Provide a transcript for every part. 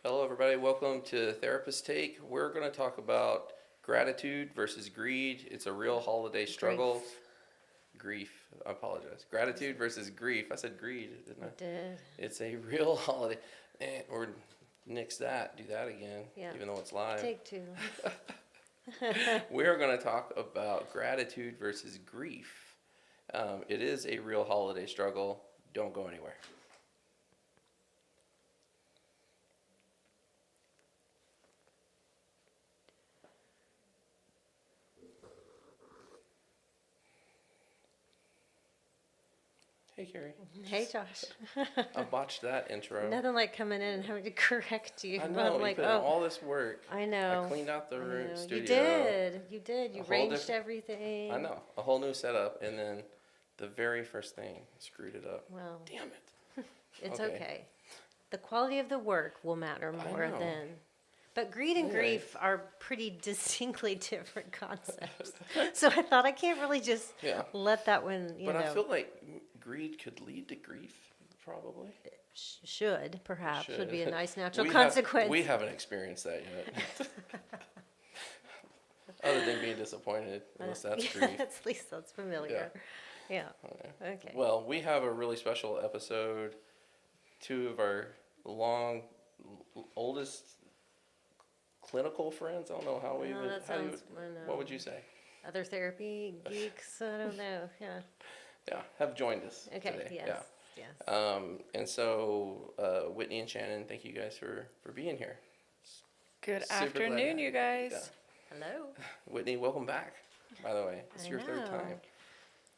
Hello, everybody. Welcome to Therapist Take. We're going to talk about gratitude versus greed. It's a real holiday struggle. Grief. I apologize. Gratitude versus grief. I said greed, didn't I? You did. It's a real holiday. Or nix that. Do that again, Yeah. even though it's live. Take two. We're going to talk about gratitude versus grief. It is a real holiday struggle. Don't go anywhere. Hey, Carrie. Hey, Josh. I botched that intro. Nothing like coming in and having to correct you. I know, I'm like, you put in all this work. I know. I cleaned out the room, studio. You did. You did. You A whole arranged everything. I know. A whole new setup, and then the very first thing screwed it up. Well, damn it. It's Okay. okay. The quality of the work will matter more know. than. But greed and Anyway. grief are pretty distinctly different concepts. So I thought I can't really just Yeah. let that one, But I feel like greed could lead to grief, probably. should, perhaps, would Should. be a nice natural We consequence. We haven't experienced that yet. Other than being disappointed, unless that's grief. At least that's familiar. Yeah. Okay. Well, we have a really special episode. Two of our oldest clinical friends. I don't know how we No, would. that How you sounds. would I know. what would you say? Other therapy geeks? I don't know. Yeah. Yeah, have joined us Okay. today. Yes. Yeah. Yes. And so Whitney and Shannon, thank you guys for being here. Good Super glad to afternoon, have you guys. Yeah. Hello. Whitney, welcome back. By the way, it's I your third know. time.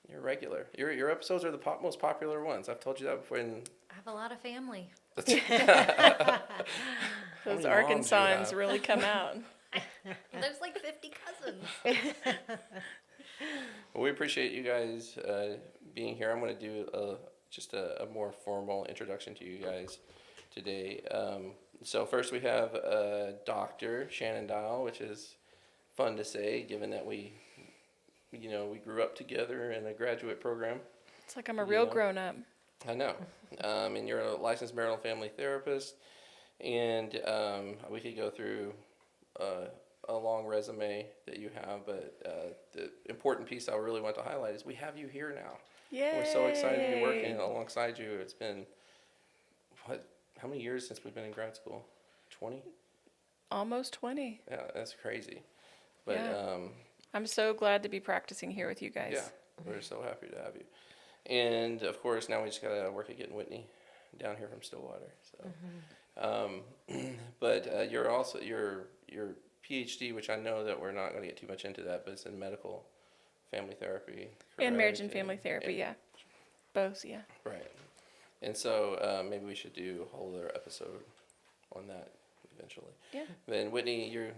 You're regular. Your episodes are the most popular ones. I've told you that before. And I have a lot of family. Those many moms you Arkansans have? really come out. There's like 50 cousins. Well, we appreciate you guys being here. I'm going to do just a more formal introduction to you guys today. So first we have Dr. Shannon Dial, which is fun to say, given that we grew up together in a graduate program. It's like I'm a real Yeah. grown up. I know. And you're a licensed marital and family therapist. And we could go through a long resume that you have, but the important piece I really want to highlight is we have you here now. Yay! We're so excited to be working alongside you. It's been, how many years since we've been in grad school? 20? Almost 20. Yeah, that's crazy. But Yeah. I'm so glad to be practicing here with you guys. yeah, we're so happy to have you. And of course, now we just got to work at getting Whitney down here from Stillwater. So, but you're also your PhD, which I know that we're not going to get too much into that, but it's in medical family therapy. And marriage correct? and family therapy, and- yeah. Both, yeah. Right. And so maybe we should do a whole other episode on that eventually. Yeah. Then Whitney, you're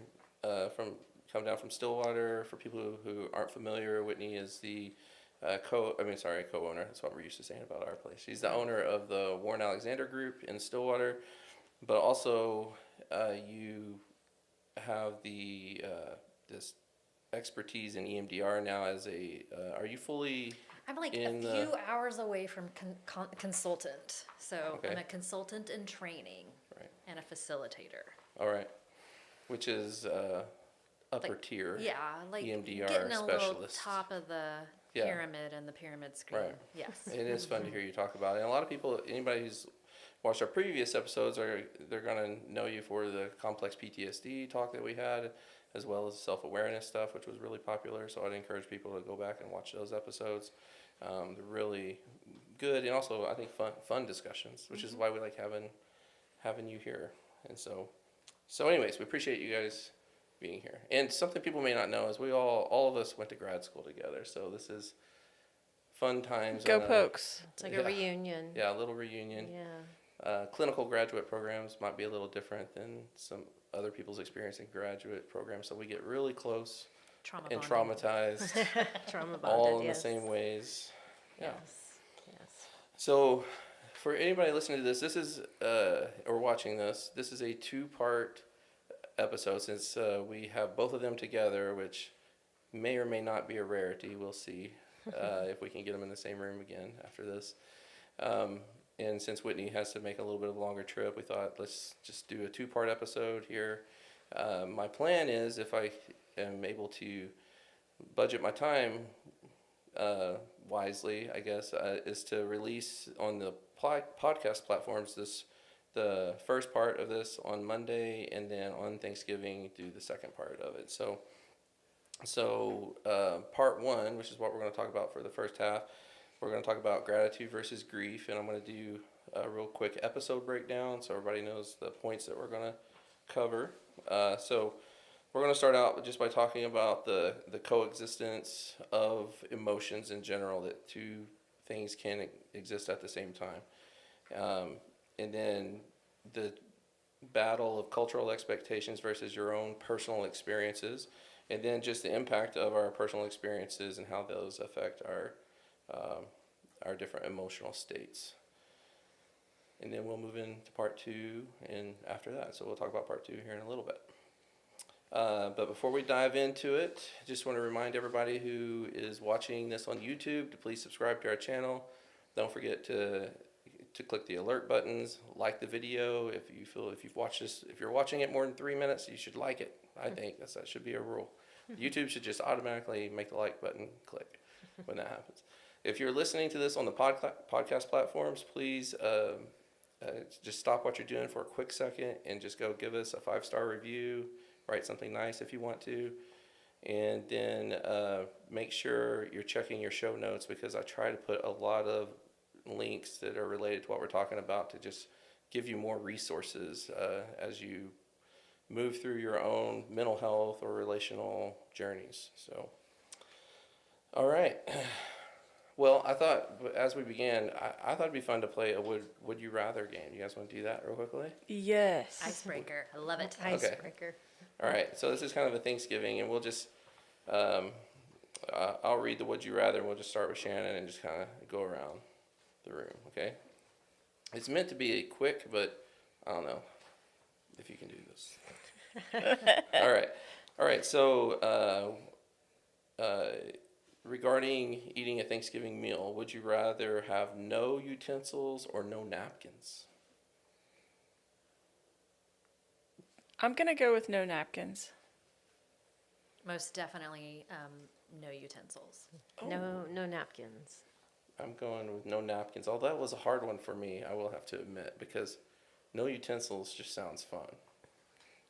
come down from Stillwater. For people who aren't familiar, Whitney is the co-owner. That's what we're used to saying about our place. She's the owner of the Whitney Alexander group in Stillwater, but also you have this expertise in EMDR now as are you fully I'm like in a few hours away from consultant. So Okay. I'm a consultant in training Right. and a facilitator. all right, which is upper Like, tier. Yeah, like EMDR getting a little specialist. top of the Yeah. pyramid and the pyramid scheme. Right. Yes. It is fun to hear you talk about it. And a lot of people, anybody who's watched our previous episodes, they're gonna know you for the complex PTSD talk that we had, as well as self-awareness stuff, which was really popular. So I'd encourage people to go back and watch those episodes. They're really good, and also I think fun discussions, which is why we like having you here. And so anyways, we appreciate you guys being here. And something people may not know is we all of us went to grad school together. So this is fun times. Go on Pokes. It's like Yeah. a reunion. Yeah, a little reunion. Yeah. Clinical graduate programs might be a little different than some other people's experience in graduate programs. So we get really close Trauma and bonding. traumatized Trauma bonded. all in yes. the same ways. Yeah. Yes. Yes. So for anybody listening to this is, or watching this is a 2-part episode since we have both of them together, which may or may not be a rarity. We'll see if we can get them in the same room again after this. and since Whitney has to make a little bit of a longer trip, we thought let's just do a 2-part episode here. My plan is, if I am able to budget my time wisely, I guess, is to release on the podcast platforms the first part of this on Monday, and then on Thanksgiving do the second part of it. So part 1, which is what we're going to talk about for the first half, we're going to talk about gratitude versus grief, and I'm going to do a real quick episode breakdown so everybody knows the points that we're going to cover. So we're going to start out just by talking about the coexistence of emotions in general, that two things can exist at the same time. And then the battle of cultural expectations versus your own personal experiences, and then just the impact of our personal experiences and how those affect our different emotional states. And then we'll move into part 2 and after that. So we'll talk about part 2 here in a little bit. But before we dive into it, I just want to remind everybody who is watching this on YouTube to please subscribe to our channel. Don't forget to click the alert buttons, like the video. If you're watching it more than 3 minutes, you should like it. I think that should be a rule. YouTube should just automatically make the like button click when that happens. If you're listening to this on the podcast platforms, please just stop what you're doing for a quick second and just go give us a 5-star review. Write something nice if you want to. And then make sure you're checking your show notes, because I try to put a lot of links that are related to what we're talking about to just give you more resources as you move through your own mental health or relational journeys. So, all right. Well, I thought, as we began, I thought it'd be fun to play a would you rather game. You guys want to do that real quickly? Yes. Icebreaker. I love it. Icebreaker. All right. So this is kind of a Thanksgiving, and we'll just I'll read the would you rather, and we'll just start with Shannon and just kind of go around the room. Okay. It's meant to be quick, but I don't know if you can do this. All right. So regarding eating a Thanksgiving meal, would you rather have no utensils or no napkins? I'm going to go with no napkins. Most definitely no utensils. No napkins. I'm going with no napkins. Although that was a hard one for me, I will have to admit, because no utensils just sounds fun.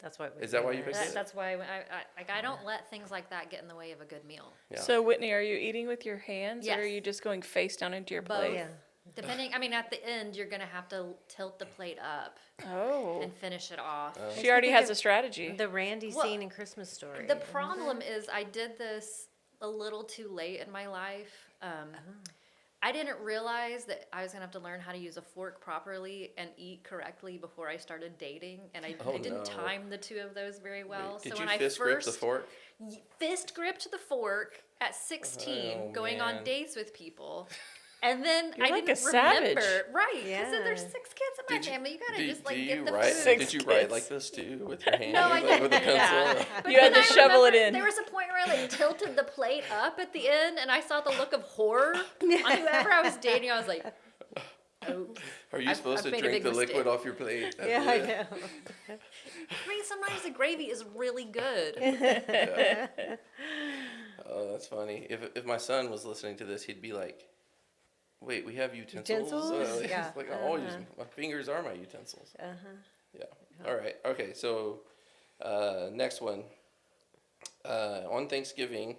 That's why. Is that why you picked it? That's why I don't let things like that get in the way of a good meal. Yeah. So, Whitney, are you eating with your hands, Yes. or are you just going face down into your Both. plate? Yeah. Depending, at the end, you're going to have to tilt the plate up Oh. and finish it off. She already has a strategy. The Randy Well, scene in Christmas Story. The problem is I did this a little too late in my life. I didn't realize that I was going to have to learn how to use a fork properly and eat correctly before I started dating. And I didn't time the two of those very well. Did so you when fist I grip first the fork? fist gripped the fork at 16 Oh, going man. on dates with people. And then You're I like didn't a savage. remember. Right. Because Yeah. there's 6 kids in my family. You got to just get the write? food. Did you Six write kids. like this too with your hand? No, I like with a didn't. pencil? But You had then to I shovel it remember in. There was a point where I tilted the plate up at the end, and I saw the look of horror on whoever I was dating. I was like, oops. Are you supposed I've to made a drink big the liquid mistake. off your plate? Yeah, I know. Sometimes the gravy is really good. Yeah. Oh, that's funny. If my son was listening to this, he'd be like, "Wait, we have utensils?" Utensils? Yeah. Like, I always, my fingers are my utensils. Yeah. All right. Okay. So, next one. On Thanksgiving,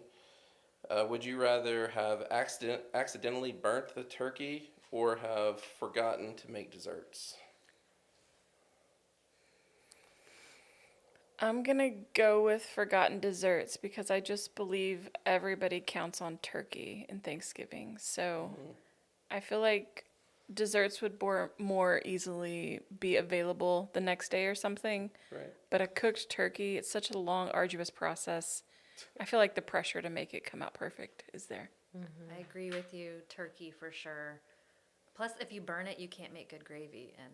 would you rather have accidentally burnt the turkey or have forgotten to make desserts? I'm going to go with forgotten desserts because I just believe everybody counts on turkey in Thanksgiving. So I feel like desserts would more easily be available the next day or something. Right. But a cooked turkey, it's such a long, arduous process. I feel like the pressure to make it come out perfect is there. I agree with you. Turkey for sure. Plus, if you burn it, you can't make good gravy, and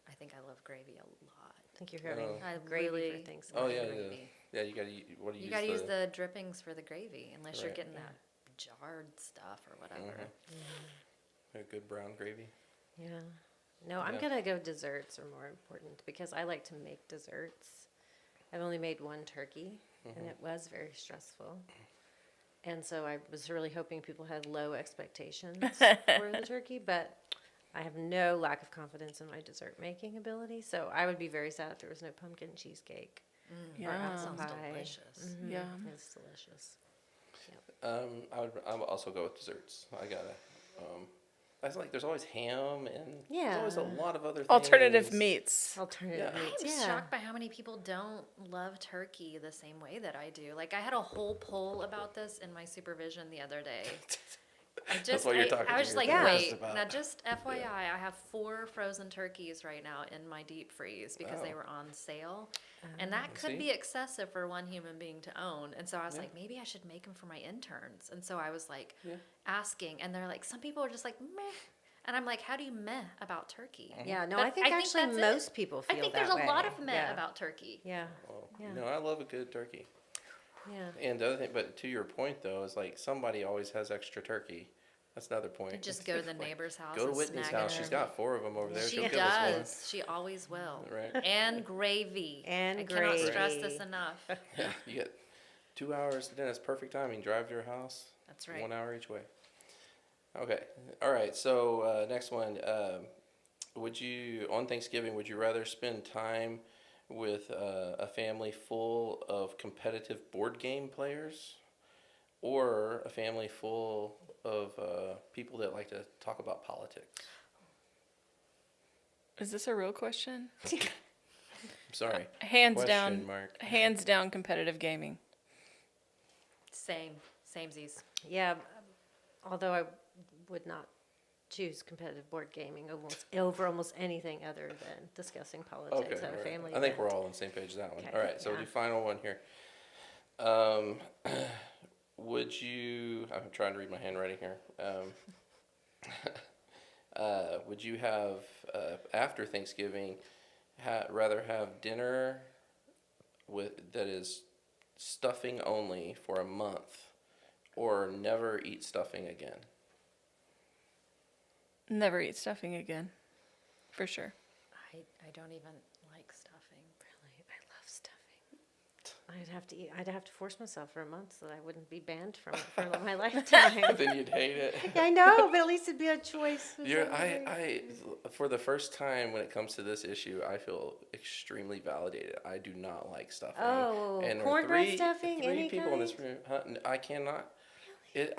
I think I love gravy a lot. I think you're having I gravy really- for Thanksgiving. Oh yeah, yeah. Gravy. Yeah, you gotta. What do you? You gotta use the drippings for the gravy, unless you're Right. getting that jarred stuff or whatever. A good brown gravy. Yeah. No, I'm Yeah. gonna go desserts are more important because I like to make desserts. I've only made one turkey, and it was very stressful. And so I was really hoping people had low expectations for the turkey, but I have no lack of confidence in my dessert making ability. So I would be very sad if there was no pumpkin cheesecake or Yeah. apple Sounds pie. delicious. Mhm. Yeah. It's delicious. I would also go with desserts. I gotta. I was like, there's always ham and there's always a Yeah. lot of other things. Alternative meats. Alternative Yeah. meats. I'm Yeah. shocked by how many people don't love turkey the same way that I do. Like I had a whole poll about this in my supervision the other day. That's what you're talking I to was just your like, therapist wait, about. now just FYI, I have 4 frozen turkeys right now in my deep freeze because they Wow. were on sale. And that could See? be excessive for one human being to own. And so I was Yeah. like, maybe I should make them for my interns. And so I was like Yeah. asking, and they're like, some people are just like, meh. And I'm like, how do you meh about turkey? Yeah, no, But I think I think actually that's it. most people feel I think that there's way. a lot of meh Yeah. about turkey. Yeah, Well, Yeah. you know, I love a good turkey. yeah. And the other thing, but to your point though, is like somebody always has extra turkey. That's another point. You just go to the neighbor's house. Go to and Whitney's snag house. a She's turkey. got 4 of them over there. She She'll give does. She always will. us one. Right. And gravy. And I cannot stress this gravy. enough. Yeah. You get 2 hours. Then it's perfect timing. Drive to your house. That's right. 1 hour each way. Okay. All right. So next one. Would you on Thanksgiving? Would you rather spend time with a family full of competitive board game players, or a family full of people that like to talk about politics? Is this a real question? I'm sorry. Hands Question down. mark. Hands down competitive gaming. Same. Samesies. Yeah, although I would not choose competitive board gaming over almost anything other than discussing politics Okay. at a all right. family I think event. we're all on the same page with that one. Okay, All right. So yeah. we'll do final one here. Would you? I'm trying to read my handwriting here. Would you have after Thanksgiving rather have dinner that is stuffing only for a month, or never eat stuffing again? Never eat stuffing again. For sure. I don't even like stuffing. Really, I love stuffing. I'd have to force myself for a month so that I wouldn't be banned from it for my lifetime. Then you'd hate it. I know, but at least it'd be a choice. for You're, somebody. for the first time when it comes to this issue, I feel extremely validated. I do not like stuffing. Oh, and there are cornbread stuffing, three any people in this kind? room. Huh? I cannot.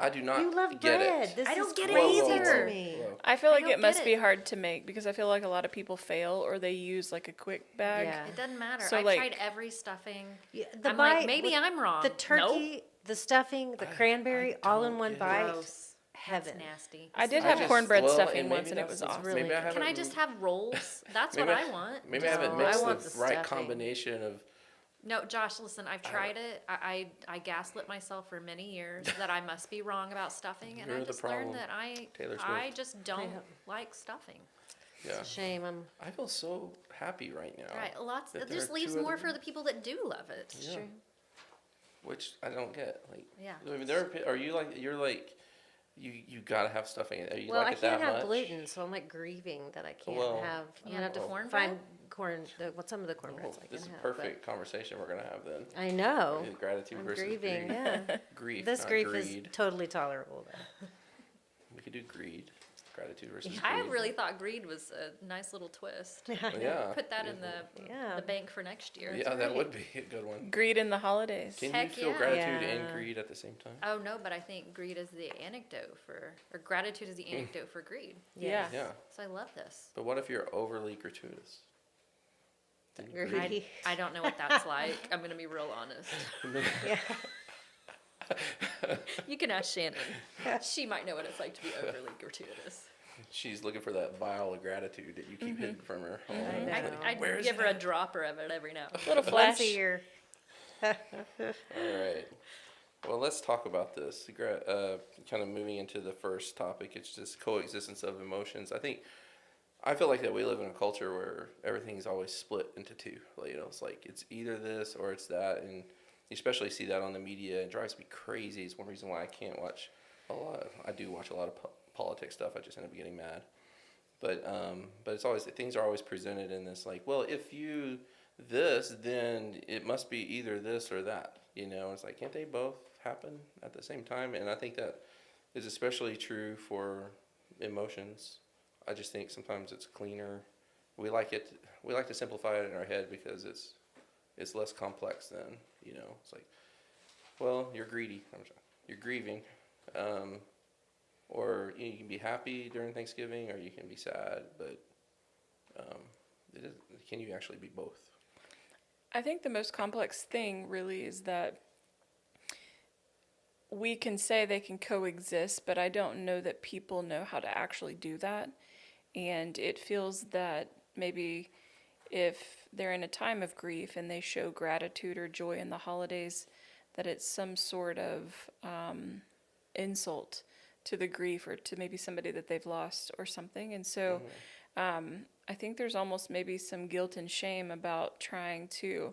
I do not You love get bread. it. This I is don't get it crazy either. to me. Whoa. I feel like don't it must get be it. hard to make because I feel like a lot of people fail or they use like a quick bag. Yeah. It doesn't matter. So, I've like- tried every stuffing. Yeah, I'm like, maybe I'm wrong. The Nope. turkey, the stuffing, the cranberry, all in don't one get it. bite. Gross. Heaven. That's nasty. I did I have just- cornbread well, stuffing and once maybe and it that's- was awesome. really Maybe I good. haven't. Can I just have rolls? That's what maybe I want. Maybe I haven't No, mixed I want the the right stuffing. combination of. No, Josh, listen, I've tried it. I gaslit myself for many years that I must be wrong about stuffing, and You're I the just problem, learned that Taylor I Swift. just don't Yeah. like stuffing. Yeah. Shame. I feel so happy right now. Right, lots. that It there just are leaves two more other- for the people that do love it. Yeah. Which I don't get. Like, Yeah. I mean, are you like you gotta have stuffing. Are you Well, like I it that can't have much? gluten, so I'm like grieving that I can't Well, have. I'm Yeah, gonna have to well- cornbread? find some of the Oh, cornbreads I can this is have. perfect conversation we're gonna have then. But I know. Gratitude I'm versus grieving. greed. Yeah. Grief. This not grief greed. is totally tolerable. Though. We could do greed. Gratitude versus greed. I really thought greed was a nice little twist. Yeah. Put that in the Yeah. bank for next year. Yeah, that would be a good one. Greed in the holidays. Can Heck you feel yeah. gratitude Yeah. and greed at the same time? Oh no, but I think greed is the anecdote or gratitude is the anecdote for greed. Yeah. Yeah. So I love this. But what if you're overly gratuitous? Then you Greedy. greed. I don't know what that's like. I'm gonna be real honest. Yeah. You can ask Shannon. She might know what it's like to be overly gratuitous. She's looking for that vial of gratitude that you keep hidden from her. I I, know. I'd Where is give her it a dropper of it every now and then. Little flash. Once a year. All right. Well, let's talk about this. Kind of moving into the first topic, it's just coexistence of emotions. I feel like that we live in a culture where everything's always split into two. Like, it's like it's either this or it's that, and you especially see that on the media. It drives me crazy. It's one reason why I can't watch a lot. I do watch a lot of politics stuff. I just end up getting mad. but it's always, things are always presented in this like, well, if you this, then it must be either this or that. You know, it's like, can't they both happen at the same time? And I think that is especially true for emotions. I just think sometimes it's cleaner. We like to simplify it in our head because it's less complex than, you know, it's like, well, you're greedy. You're grieving. Or you can be happy during Thanksgiving, or you can be sad, but can you actually be both? I think the most complex thing really is that we can say they can coexist, but I don't know that people know how to actually do that. And it feels that maybe if they're in a time of grief and they show gratitude or joy in the holidays, that it's some sort of insult to the grief or to maybe somebody that they've lost or something. And so I think there's almost maybe some guilt and shame about trying to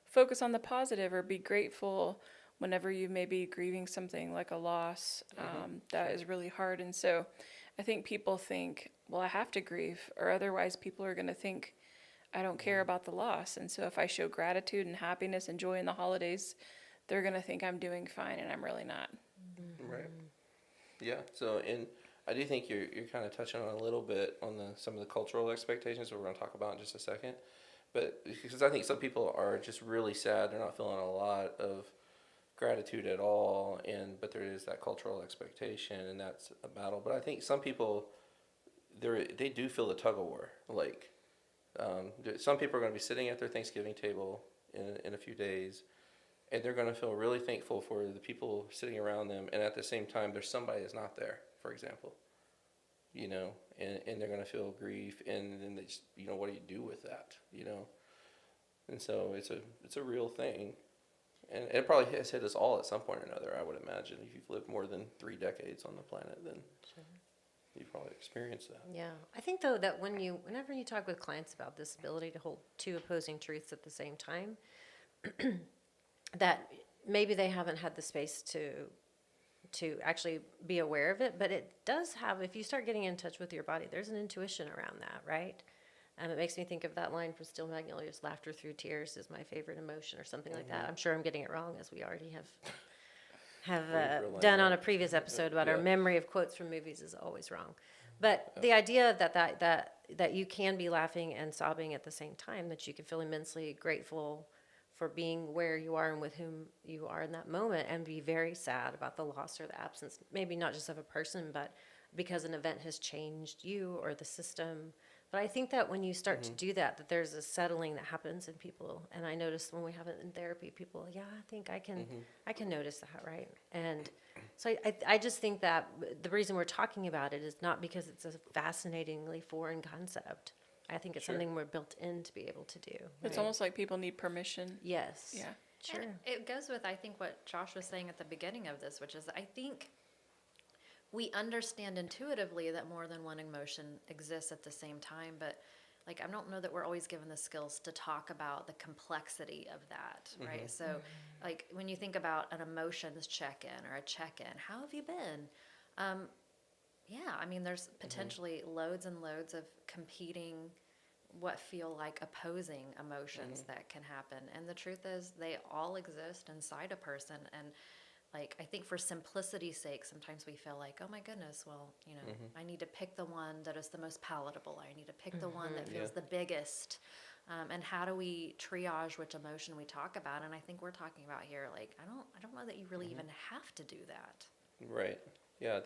focus on the positive or be grateful whenever you may be grieving something like a loss that is really hard. And so I think people think, well, I have to grieve, or otherwise people are going to think I don't care about the loss. And so if I show gratitude and happiness and joy in the holidays, they're going to think I'm doing fine, and I'm really not. Right. Yeah. So, and I do think you're kind of touching on a little bit on some of the cultural expectations that we're going to talk about in just a second. But because I think some people are just really sad, they're not feeling a lot of gratitude at all, but there is that cultural expectation, and that's a battle. But I think some people, they do feel the tug-a-war. Like some people are going to be sitting at their Thanksgiving table in a few days, and they're going to feel really thankful for the people sitting around them, and at the same time, there's somebody that's not there, for example. You know, and they're going to feel grief, and then they just, you know, what do you do with that? You know, and so it's a real thing. And it probably has hit us all at some point or another, I would imagine. If you've lived more than 3 decades on the planet, then you've probably experienced that. Yeah. I think, though, that whenever you talk with clients about this ability to hold two opposing truths at the same time, that maybe they haven't had the space to actually be aware of it, but it does have, if you start getting in touch with your body, there's an intuition around that, right? It makes me think of that line from Steel Magnolias, laughter through tears is my favorite emotion, or something like that. I'm sure I'm getting it wrong, as we already have done on a previous episode about our memory of quotes from movies is always wrong. But the idea that you can be laughing and sobbing at the same time, that you can feel immensely grateful for being where you are and with whom you are in that moment, and be very sad about the loss or the absence, maybe not just of a person, but because an event has changed you or the system. But I think that when you start to do that there's a settling that happens in people. And I notice when we have it in therapy, people, I think I can notice that, right? And so I just think that the reason we're talking about it is not because it's a fascinatingly foreign concept. I think it's something we're built in to be able to do. It's right? almost like people need permission. Yes. Yeah. Sure. And it goes with, I think, what Josh was saying at the beginning of this, which is I think we understand intuitively that more than one emotion exists at the same time, but like I don't know that we're always given the skills to talk about the complexity of that, right? So like when you think about an emotions check-in or a check-in, how have you been? Yeah, I mean, there's potentially loads and loads of competing, what feel like opposing emotions that can happen. And the truth is they all exist inside a person. And like, I think for simplicity's sake, sometimes we feel like, oh my goodness, well, you know, I need to pick the one that is the most palatable. I need to pick the one that feels the biggest. And how do we triage which emotion we talk about? And I think we're talking about here, like, I don't know that you really even have to do that. Right. Yeah,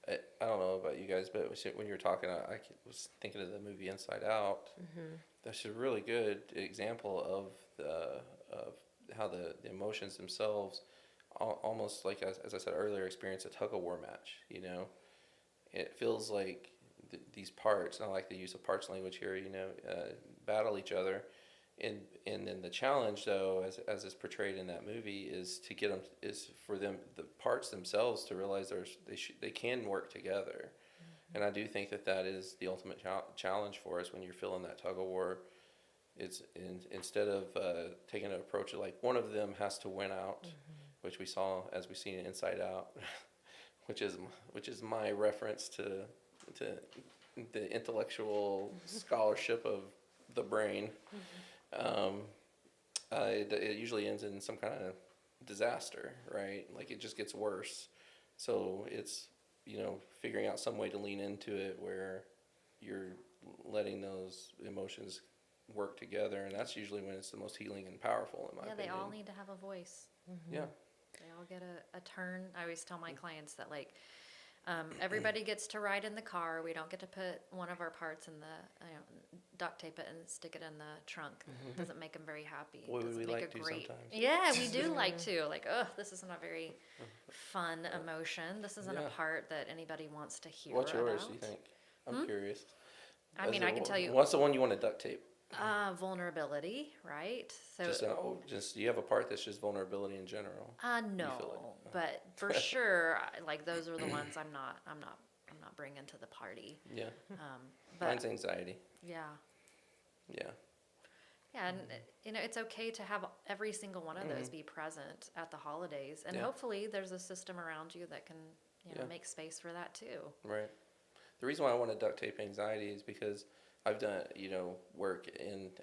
I don't know about you guys, but when you were talking, I was thinking of the movie Inside Out. That's a really good example of how the emotions themselves, almost like, as I said earlier, experience a tug-of-war match. You know, it feels like these parts, and I like the use of parts language here, you know, battle each other. And then the challenge, though, as is portrayed in that movie, is for them, the parts themselves, to realize they can work together. And I do think that is the ultimate challenge for us when you're feeling that tug of war. It's instead of taking an approach of like one of them has to win out, which we saw as we seen in Inside Out, which is my reference to the intellectual scholarship of the brain, it usually ends in some kind of disaster, right? Like it just gets worse. So it's, figuring out some way to lean into it where you're letting those emotions work together, and that's usually when it's the most healing and powerful, in my opinion. They all need to have a voice. Yeah. They all get a turn. I always tell my clients that everybody gets to ride in the car. We don't get to put one of our parts in the duct tape it and stick it in the trunk. It doesn't make them very happy. Boy, Doesn't we make like to sometimes. Yeah, we do like to. Like, this isn't a very fun emotion. This isn't a part that anybody wants to hear What's yours, about. do you think? I'm curious. I mean, I can tell you. What's the one you want to duct tape? Vulnerability, right? So Just you have a part that's just vulnerability in general. no, but for sure, those are the ones I'm not bringing to the party. Yeah. But Mine's anxiety. yeah, Yeah. and it's okay to have every single one of those be present at the holidays, and hopefully there's a system around you that can make space for that too. Right. The reason why I want to duct tape anxiety is because I've done, work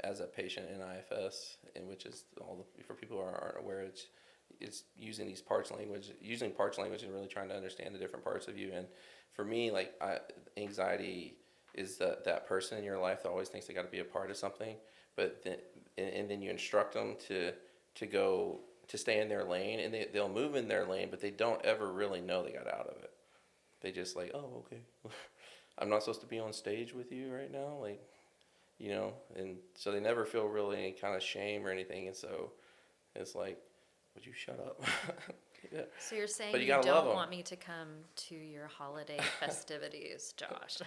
as a patient in IFS, and which is for people who aren't aware, it's using parts language and really trying to understand the different parts of you. And for me, anxiety is that person in your life that always thinks they got to be a part of something, but then you instruct them to go to stay in their lane, and they'll move in their lane, but they don't ever really know they got out of it. They just oh, okay. I'm not supposed to be on stage with you right now, and so they never feel really any kind of shame or anything, and so it's would you shut up? Yeah. So you're saying But you you gotta love don't 'em. want me to come to your holiday festivities, Josh?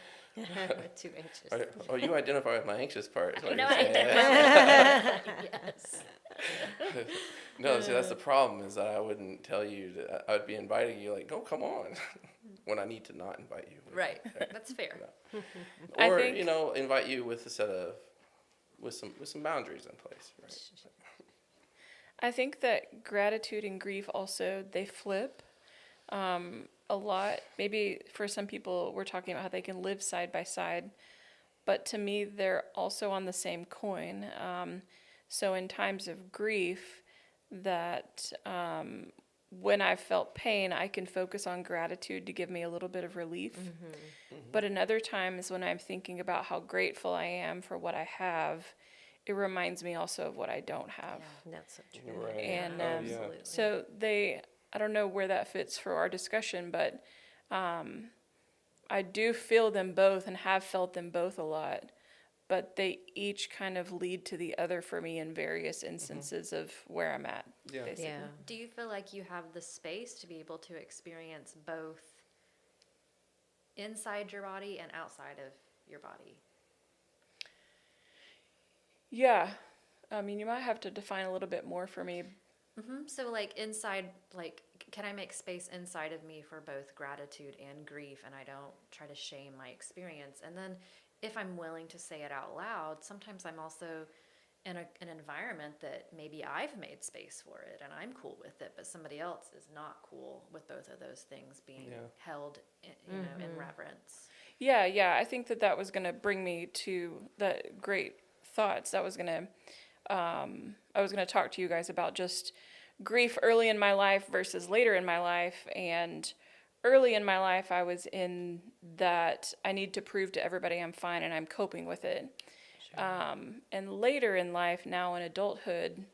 Too anxious. Oh, you identify with my anxious part. is what No, you're I saying. Yes. No, see, that's the problem, is that I wouldn't tell you that. I would be inviting you oh, come on, when I need to not invite you. Right. That's fair. I Or, think- invite you with some boundaries in place, right? I think that gratitude and grief also, they flip a lot. Maybe for some people, we're talking about how they can live side by side, but to me, they're also on the same coin. So in times of grief, that when I've felt pain, I can focus on gratitude to give me a little bit of relief. But in other times, when I'm thinking about how grateful I am for what I have, it reminds me also of what I don't have. Yeah, that's so true. Right. And Absolutely. so I don't know where that fits for our discussion, but I do feel them both and have felt them both a lot, but they each kind of lead to the other for me in various instances of where I'm at. Yeah. Basically. Yeah. Do you feel like you have the space to be able to experience both inside your body and outside of your body? Yeah. I mean, you might have to define a little bit more for me. So inside, can I make space inside of me for both gratitude and grief, and I don't try to shame my experience? And then if I'm willing to say it out loud, sometimes I'm also in an environment that maybe I've made space for it and I'm cool with it, but somebody else is not cool with both of those things being held in reverence. Yeah. I think that was going to bring me to the great thoughts. I was going to talk to you guys about just grief early in my life versus later in my life. And early in my life, I was in that I need to prove to everybody I'm fine and I'm coping with it. Sure. And later in life, now in adulthood,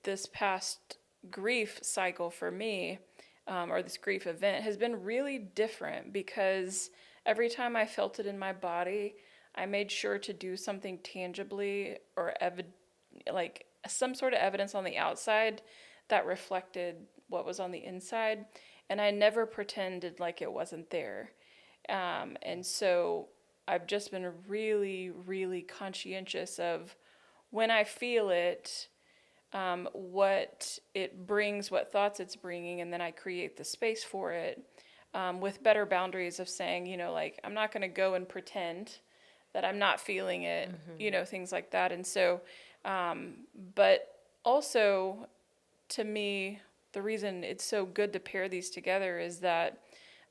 this past grief cycle for me, or this grief event, has been really different, because every time I felt it in my body, I made sure to do something tangibly or some sort of evidence on the outside that reflected what was on the inside. And I never pretended like it wasn't there. And so I've just been really, really conscientious of when I feel it, what it brings, what thoughts it's bringing, and then I create the space for it, with better boundaries of saying, I'm not going to go and pretend that I'm not feeling it, things like that. And so, but also, to me, the reason it's so good to pair these together is that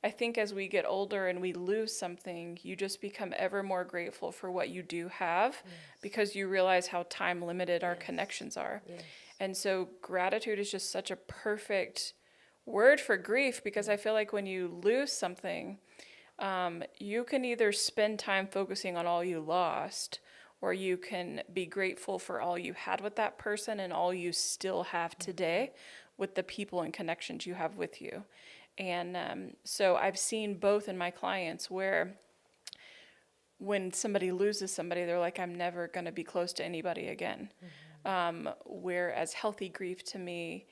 I think as we get older and we lose something, you just become ever more grateful for what you do have because you realize how time limited our connections are. Yes. And so gratitude is just such a perfect word for grief because I feel like when you lose something, you can either spend time focusing on all you lost, or you can be grateful for all you had with that person and all you still have today with the people and connections you have with you. And so I've seen both in my clients where when somebody loses somebody, they're like, I'm never going to be close to anybody again. Whereas healthy grief to me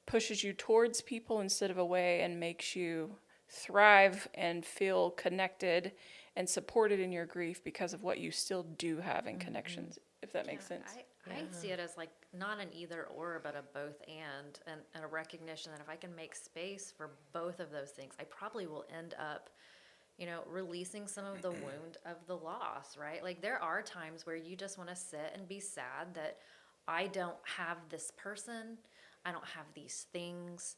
pushes you towards people instead of away and makes you thrive and feel connected and supported in your grief because of what you still do have in connections, if that makes sense. I see it as like not an either or, but a both and a recognition that if I can make space for both of those things, I probably will end up, releasing some of the wound of the loss, right? Like there are times where you just want to sit and be sad that I don't have this person, I don't have these things,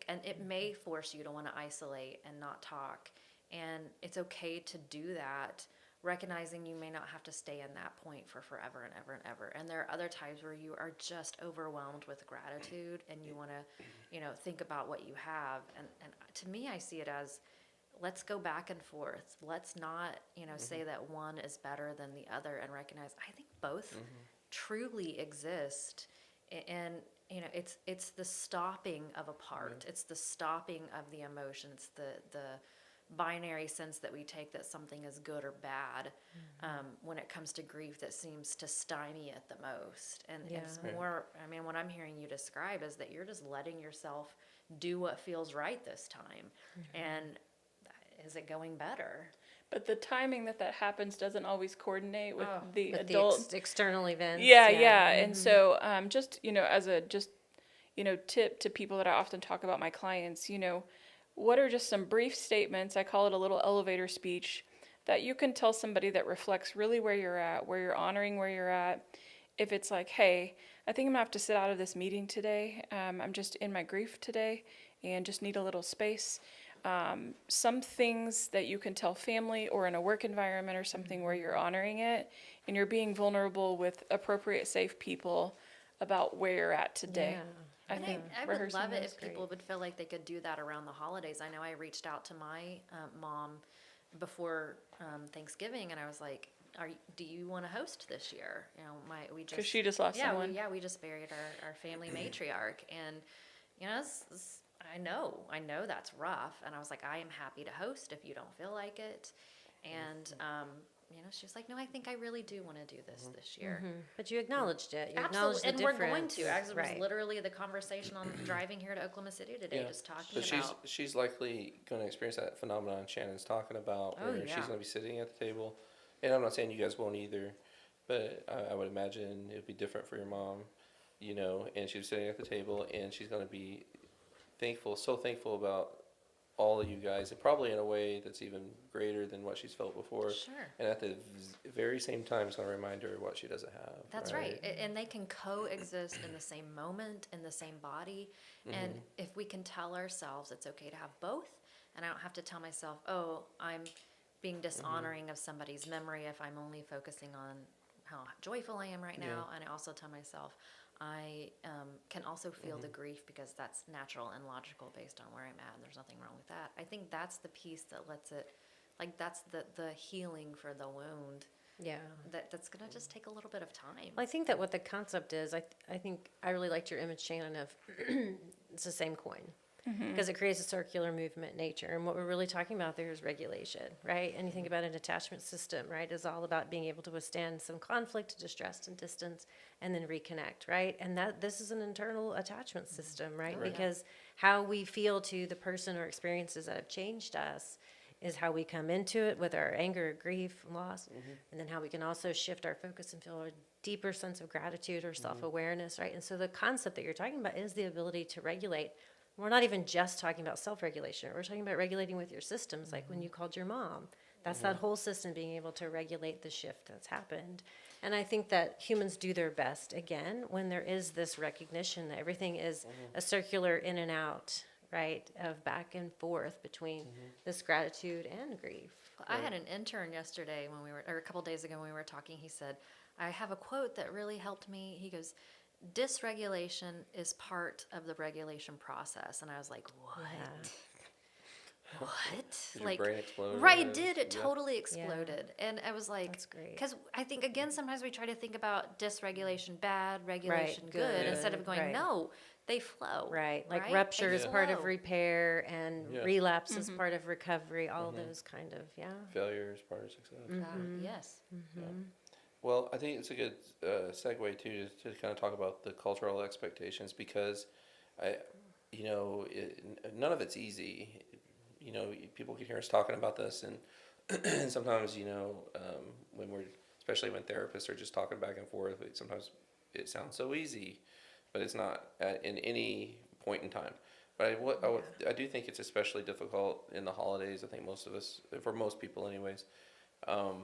and it may force you to want to isolate and not talk. And it's okay to do that, recognizing you may not have to stay in that point for forever and ever and ever. And there are other times where you are just overwhelmed with gratitude and you want to, think about what you have. And to me, I see it as, let's go back and forth. Let's not, say that one is better than the other, and recognize I think both truly exist. And it's the stopping of a part. It's the stopping of the emotion. It's the binary sense that we take that something is good or bad when it comes to grief that seems to stymie it the most. And it's more, what I'm hearing you describe is that you're just letting yourself do what feels right this time. And is it going better? But the timing that happens doesn't always coordinate with the With adult. the external events. Yeah. And so just, as a tip to people that I often talk about my clients, what are just some brief statements, I call it a little elevator speech, that you can tell somebody that reflects really where you're at, where you're honoring where you're at. If it's like, hey, I think I'm gonna have to sit out of this meeting today. I'm just in my grief today and just need a little space. Some things that you can tell family or in a work environment or something where you're honoring it and you're being vulnerable with appropriate, safe people about where you're at today. Yeah. I think I would rehearsing love it those if people would feel like they could do that around the holidays. I know I reached out to my mom before Thanksgiving, and I was like, do you want to host this year? because she just lost someone. We just buried our family matriarch, and I know that's rough, and I was like, I am happy to host if you don't feel like it, and she was like, no, I think I really do want to do this year. But you acknowledged it. You Absolutely, acknowledged the and difference. we're going to. It was Right. literally the conversation on driving here to Oklahoma City today, just talking But about. she's likely going to experience that phenomenon Shannon's talking about, Oh, where yeah. she's going to be sitting at the table. And I'm not saying you guys won't either, but I would imagine it would be different for your mom, and she's sitting at the table, and she's going to be so thankful about all of you guys, and probably in a way that's even greater than what she's felt before. Sure. And at the very same time, it's going to remind her what she doesn't have. That's right. And they can coexist in the same moment, in the same body. And if we can tell ourselves it's okay to have both, and I don't have to tell myself, oh, I'm being dishonoring of somebody's memory if I'm only focusing on how joyful I am right now. And I also tell myself, I can also feel the grief because that's natural and logical based on where I'm at, and there's nothing wrong with that. I think that's the piece that lets it, that's the healing for the wound. Yeah. That's going to just take a little bit of time. Well, I think that what the concept is, I think I really liked your image, Shannon, of it's the same coin. Because it creates a circular movement nature. And what we're really talking about there is regulation, right? And you think about an attachment system, right, is all about being able to withstand some conflict, distress, and distance, and then reconnect, right? And this is an internal attachment system, right? Because how we feel to the person or experiences that have changed us is how we come into it with our anger, grief, loss, and then how we can also shift our focus and feel a deeper sense of gratitude or self-awareness, right? And so the concept that you're talking about is the ability to regulate. We're not even just talking about self-regulation. We're talking about regulating with your systems, like when you called your mom. That's that whole system being able to regulate the shift that's happened. And I think that humans do their best, again, when there is this recognition that everything is a circular in and out right, of back and forth between this gratitude and grief. I had an intern yesterday or a couple days ago when we were talking. He said, I have a quote that really helped me. He goes, dysregulation is part of the regulation process. And I was like, what? Yeah. What? Did your brain explode? Right, it did. It Yeah. totally exploded. And I was like, That's great. because I think, again, sometimes we try to think about dysregulation bad, regulation good, good, instead of going, right. no, they flow. Right, like right? rupture They is part of flow. repair and Yeah. relapse is part of recovery, all those kind of, yeah. Failure is part of success. Yes. Well, I think it's a good segue too to kind of talk about the cultural expectations because, none of it's easy. People can hear us talking about this, and and sometimes when especially when therapists are just talking back and forth, sometimes it sounds so easy, but it's not in any point in time. But I do think it's especially difficult in the holidays. I think for most people anyways. And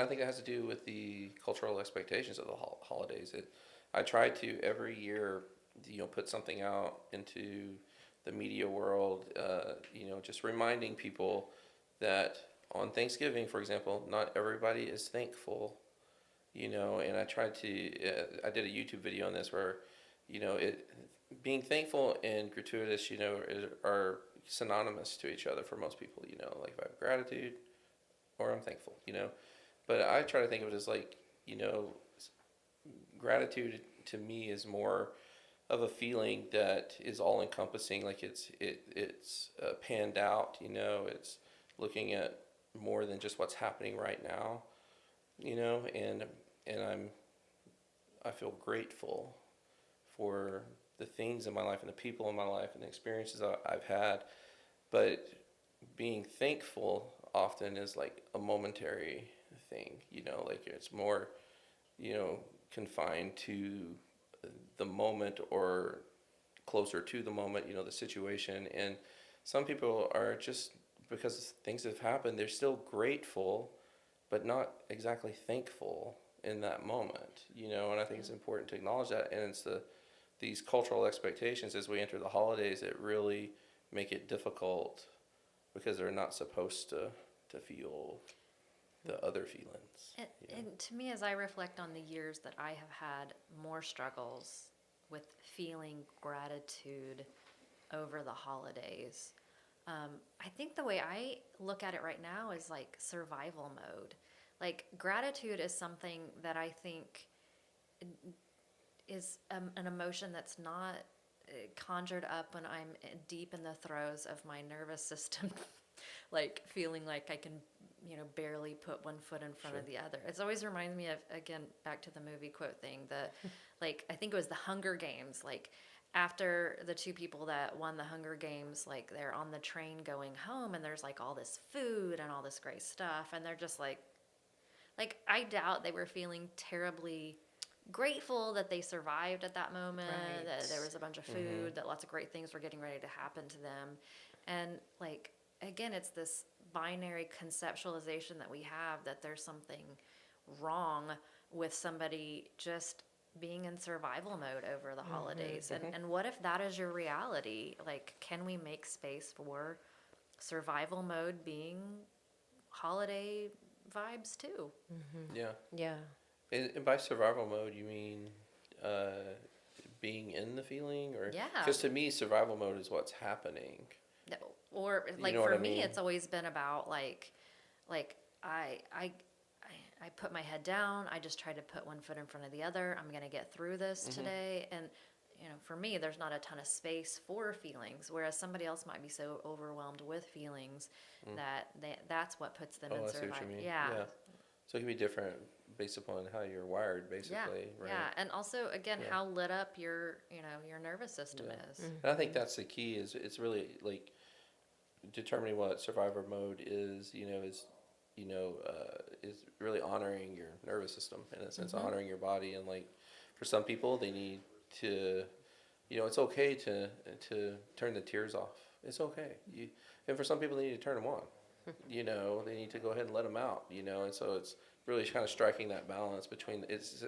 I think it has to do with the cultural expectations of the holidays. I try to every year, put something out into the media world, just reminding people that on Thanksgiving, for example, not everybody is thankful, and I did a YouTube video on this where, being thankful and gratuitous, are synonymous to each other for most people, like if I have gratitude or I'm thankful, but I try to think of it as like, gratitude to me is more of a feeling that is all encompassing, like it's panned out, it's looking at more than just what's happening right now, and I feel grateful for the things in my life and the people in my life and the experiences I've had, but being thankful often is like a momentary thing, like it's more, confined to the moment or closer to the moment, the situation. And some people are just, because things have happened, they're still grateful, but not exactly thankful in that moment, and I think it's important to acknowledge that. And it's these cultural expectations as we enter the holidays that really make it difficult because they're not supposed to feel the other feelings. And to me, as I reflect on the years that I have had more struggles with feeling gratitude over the holidays, I think the way I look at it right now is like survival mode. Like gratitude is something that I think is an emotion that's not conjured up when I'm deep in the throes of my nervous system, like feeling like I can, barely put one foot in front of the other. It always reminds me of, again, back to the movie quote thing, like, I think it was the Hunger Games, like after the two people that won the Hunger Games, like they're on the train going home and there's like all this food and all this great stuff. And they're just like I doubt they were feeling terribly grateful that they survived at that moment, Right. that there was a bunch of food, that lots of great things were getting ready to happen to them. And like, again, it's this binary conceptualization that we have that there's something wrong with somebody just being in survival mode over the holidays. And what if that is your reality? Like, can we make space for survival mode being holiday vibes too? Yeah. Yeah. And by survival mode, you mean being in the feeling, or Yeah. Because to me, survival mode is what's happening. No, or like know for what I me, mean? it's always been about like I put my head down. I just try to put one foot in front of the other. I'm gonna get through this today, and for me, there's not a ton of space for feelings. Whereas somebody else might be so overwhelmed with feelings that that's what puts them in I see what you survival. mean. Yeah. So it can be different based upon how you're wired, basically, right? Yeah, and also again, how lit up your your nervous system is. And I think that's the key. It's really like determining what survivor mode is. Is really honoring your nervous system in a sense, honoring your body, and like for some people they need to, it's okay to turn the tears off. It's okay. And for some people they need to turn them on. They need to go ahead and let them out. And so it's really kind of striking that balance between it's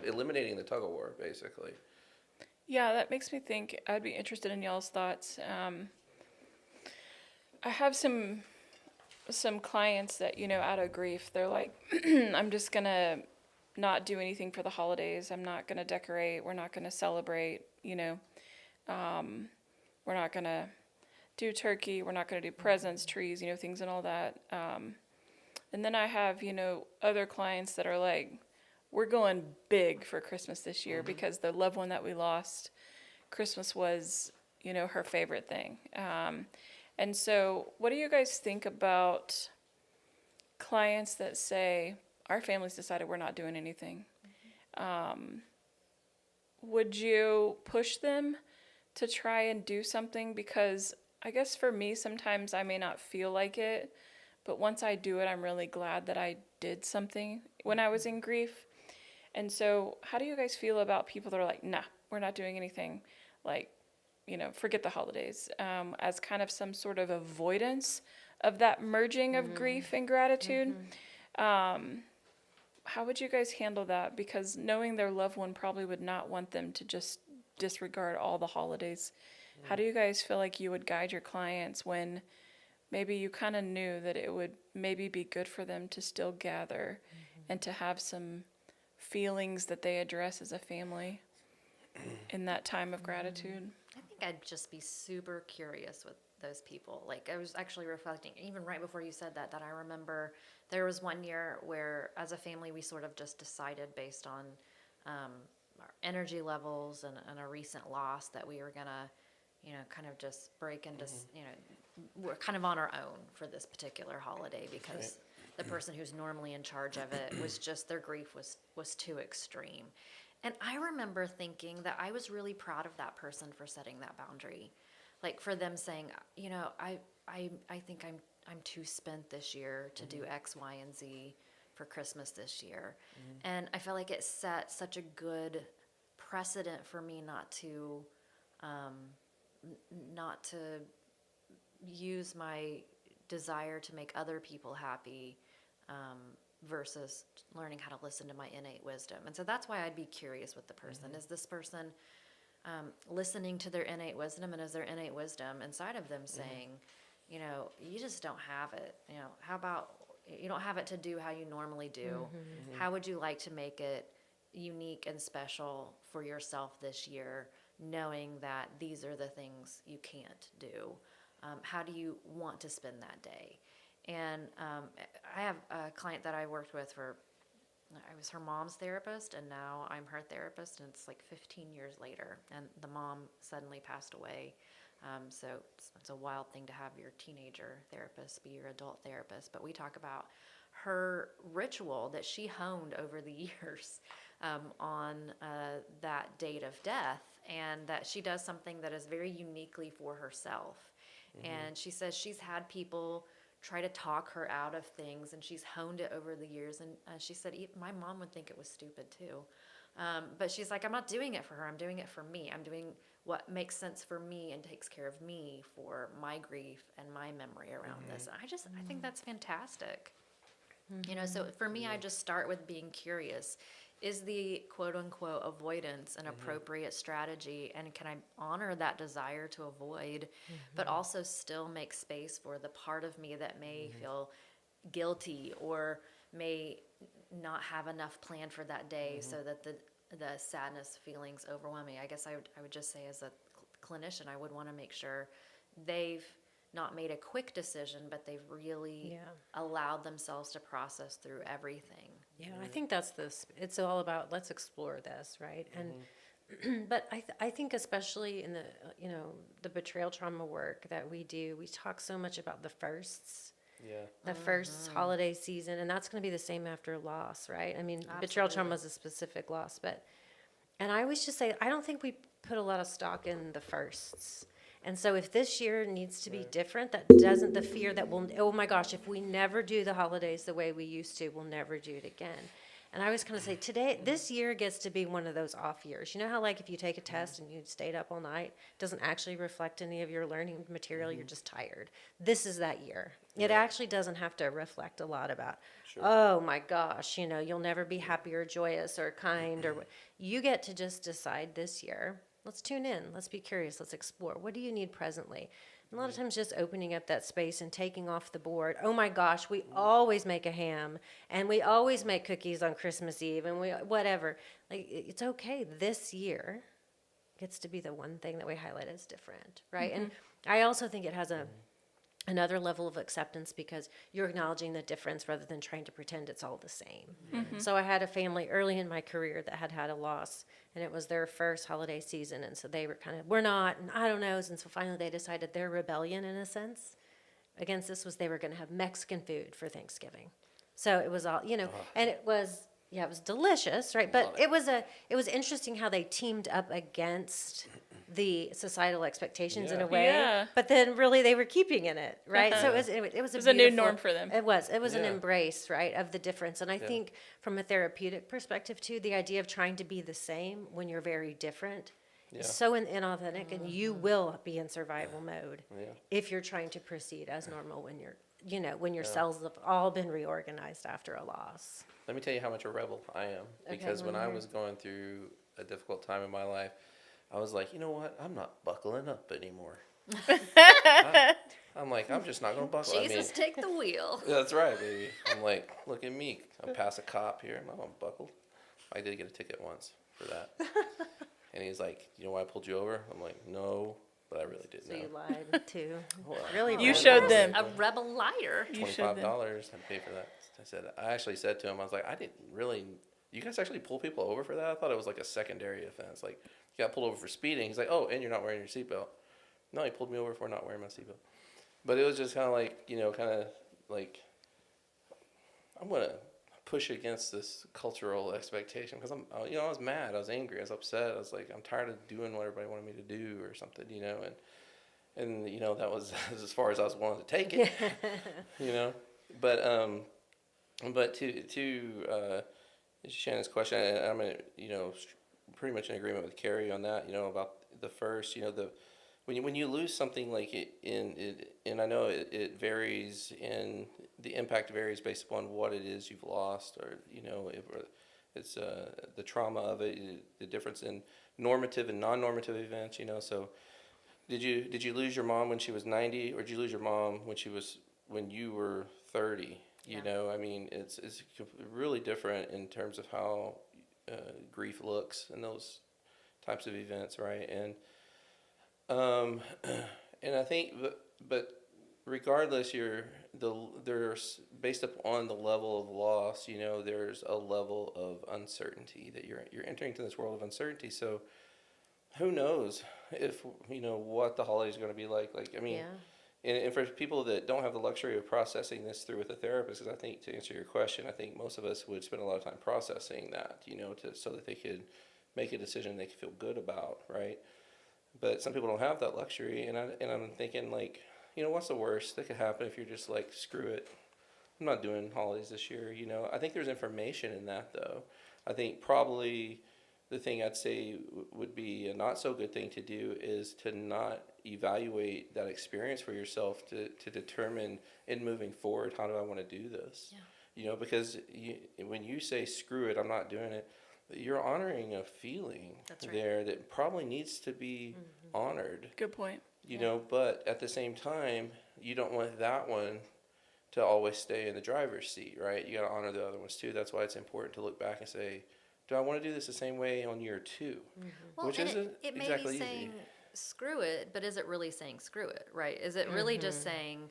eliminating the tug-of-war basically. Yeah, that makes me think. I'd be interested in y'all's thoughts. I have some clients that, out of grief, they're like, I'm just gonna not do anything for the holidays. I'm not gonna decorate. We're not gonna celebrate. We're not gonna do turkey. We're not gonna do presents, trees, things and all that. And then I have, other clients that are like, we're going big for Christmas this year because the loved one that we lost, Christmas was, her favorite thing. And so, what do you guys think about clients that say, our family's decided we're not doing anything? Would you push them to try and do something? Because I guess for me, sometimes I may not feel like it, but once I do it, I'm really glad that I did something when I was in grief. And so, how do you guys feel about people that are like, nah, we're not doing anything? Like, forget the holidays, as kind of some sort of avoidance of that merging of grief and gratitude. How would you guys handle that? Because knowing their loved one probably would not want them to just disregard all the holidays. How do you guys feel like you would guide your clients when maybe you kind of knew that it would maybe be good for them to still gather and to have some feelings that they address as a family in that time of gratitude? I think I'd just be super curious with those people. Like, I was actually reflecting, even right before you said that I remember there was one year where, as a family, we sort of just decided based on our energy levels and a recent loss that we were gonna, kind of just break into, we're kind of on our own for this particular holiday because the person who's normally in charge of it was just, their grief was too extreme. And I remember thinking that I was really proud of that person for setting that boundary. Like, for them saying, I think I'm too spent this year to do X, Y, and Z for Christmas this year. And I felt like it set such a good precedent for me not to use my desire to make other people happy versus learning how to listen to my innate wisdom. And so that's why I'd be curious with the person. Is this person listening to their innate wisdom, and is their innate wisdom inside of them saying, you just don't have it. How about you don't have it to do how you normally do? How would you like to make it unique and special for yourself this year, knowing that these are the things you can't do? How do you want to spend that day? And I have a client that I worked with I was her mom's therapist, and now I'm her therapist, and it's like 15 years later, and the mom suddenly passed away. So it's a wild thing to have your teenager therapist be your adult therapist. But we talk about her ritual that she honed over the years on that date of death, and that she does something that is very uniquely for herself. And she says she's had people try to talk her out of things, and she's honed it over the years. And she said, my mom would think it was stupid too. But she's like, I'm not doing it for her. I'm doing it for me. I'm doing what makes sense for me and takes care of me for my grief and my memory around this. And I think that's fantastic. So for me, I just start with being curious. Is the quote unquote avoidance an appropriate strategy? And can I honor that desire to avoid, but also still make space for the part of me that may feel guilty or may not have enough planned for that day, so that the sadness feelings overwhelm me? I guess I would just say, as a clinician, I would want to make sure they've not made a quick decision, but they've really allowed themselves to process through everything. Yeah, I think that's it's all about, let's explore this, right? And but I think especially in the the betrayal trauma work that we do, we talk so much about the firsts. The first holiday season, and that's going to be the same after loss, right? I mean, betrayal trauma is a specific loss, and I always just say, I don't think we put a lot of stock in the firsts. And so if this year needs to be different, that doesn't, the fear that oh my gosh, if we never do the holidays the way we used to, we'll never do it again. And I always kind of say, this year gets to be one of those off years. You know how, like, if you take a test and you stayed up all night, it doesn't actually reflect any of your learning material, you're just tired. This is that year. It actually doesn't have to reflect a lot about, oh my gosh, you'll never be happy or joyous or kind, or you get to just decide this year, Let's tune in. Let's be curious. Let's explore. What do you need presently? And a lot of times just opening up that space and taking off the board. Oh my gosh, we always make a ham and we always make cookies on Christmas Eve and we whatever. Like it's okay. This year gets to be the one thing that we highlight as different, right? And I also think it has another level of acceptance because you're acknowledging the difference rather than trying to pretend it's all the same. So I had a family early in my career that had a loss, and it was their first holiday season, and so they were kind of, we're not, and I don't know, and so finally they decided their rebellion, in a sense, against this was they were going to have Mexican food for Thanksgiving. So it was all, and it was, yeah, it was delicious, right? But it was interesting how they teamed up against the societal expectations in a way, Yeah. but then really they were keeping in it, right? So it was a new norm for them. It was an Yeah. embrace, right, of the difference. And I think from a therapeutic perspective too, the idea of trying to be the same when you're very different is so inauthentic, and you will be in survival mode if you're trying to proceed as normal when you're, when your cells have all been reorganized after a loss. Let me tell you how much a rebel I am. Okay, Because when let me I hear. was going through a difficult time in my life, I was like, you know what? I'm not buckling up anymore. I'm like, I'm just not going to buckle. Jesus, take the wheel. That's right, baby. I'm like, look at me. I'm past a cop here. I'm unbuckled. I did get a ticket once for that. And he's like, you know why I pulled you over? I'm like, no, but I really didn't So know. you lied too. Well, Really You lied. showed them. A rebel liar. You showed them. $25. I paid for that. I actually said to him, I was like, I didn't really. You guys actually pull people over for that? I thought it was like a secondary offense. Like, you got pulled over for speeding. He's like, oh, and you're not wearing your seatbelt. No, he pulled me over for not wearing my seatbelt. But it was just kind of like, I'm going to push against this cultural expectation because I was mad. I was angry. I was upset. I was like, I'm tired of doing what everybody wanted me to do or something, and that was as far as I was willing to take it, But to Shannon's question, and I'm pretty much in agreement with Carrie on that. About the first, when you lose something like and I know it varies, and the impact varies based upon what it is you've lost, or if it's the trauma of it, the difference in normative and non-normative events. So did you lose your mom when she was 90, or did you lose your mom when you were 30? It's really different in terms of how grief looks in those types of events, right? And I think, but regardless, there's based upon the level of loss, there's a level of uncertainty that you're entering into this world of uncertainty. So who knows if what the holiday is going to be like? And for people that don't have the luxury of processing this through with a therapist, because I think to answer your question, I think most of us would spend a lot of time processing that, so that they could make a decision they could feel good about, right? But some people don't have that luxury, and I'm thinking, what's the worst that could happen if you're just like, screw it, I'm not doing holidays this year, I think there's information in that, though. I think probably the thing I'd say would be a not so good thing to do is to not evaluate that experience for yourself to determine in moving forward, how do I want to do this? Yeah. Because when you say, screw it, I'm not doing it, you're honoring a feeling there that probably needs to be honored. Good point. But at the same time, you don't want that one to always stay in the driver's seat, right? You got to honor the other ones too. That's why it's important to look back and say, do I want to do this the same way on year 2? Well, Which and isn't it may exactly be easy. saying screw it, but is it really saying screw it, right? Is it really just saying,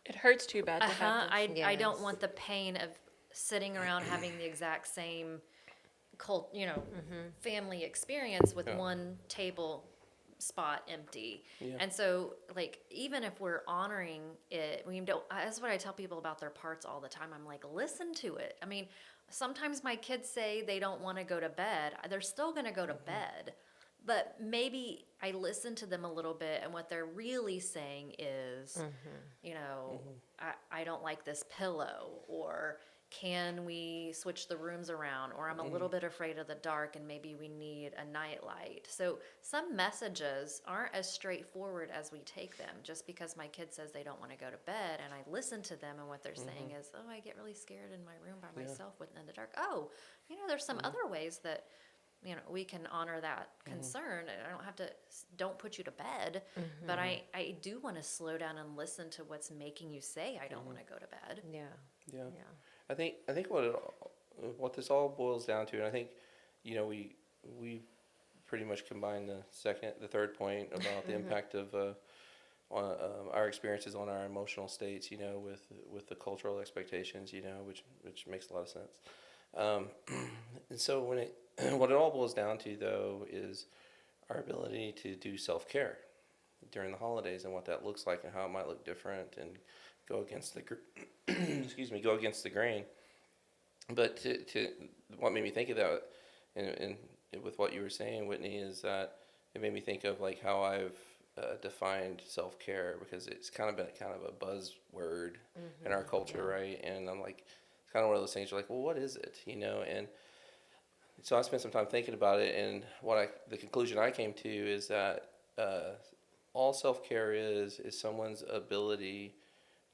It hurts too bad to have this. I don't Yes. want the pain of sitting around having the exact same family experience with one table spot empty. Yeah. And so, even if we're honoring it, that's what I tell people about their parts all the time. I'm like, listen to it. I mean, sometimes my kids say they don't want to go to bed. They're still going to go to bed. But maybe I listen to them a little bit, and what they're really saying is, I don't like this pillow, or can we switch the rooms around, or I'm a little bit afraid of the dark and maybe we need a nightlight. So some messages aren't as straightforward as we take them. Just because my kid says they don't want to go to bed and I listen to them, and what they're saying is, oh, I get really scared in my room by myself in the dark. Oh, there's some other ways that we can honor that concern. I don't have to, don't put you to bed, but I do want to slow down and listen to what's making you say I don't want to go to bed. Yeah. Yeah. Yeah. I think what this all boils down to, and I think, we pretty much combined the third point about the impact of on our experiences on our emotional states, with the cultural expectations, which makes a lot of sense. And so what it all boils down to, though, is our ability to do self-care during the holidays and what that looks like and how it might look different and go against the go against the grain. But to what made me think of that, and with what you were saying, Whitney, is that it made me think of like how I've defined self-care, because it's kind of been a buzzword in our culture, right? And I'm like, it's kind of one of those things. You're like, well, what is it, And so I spent some time thinking about it, and the conclusion I came to is that all self-care is someone's ability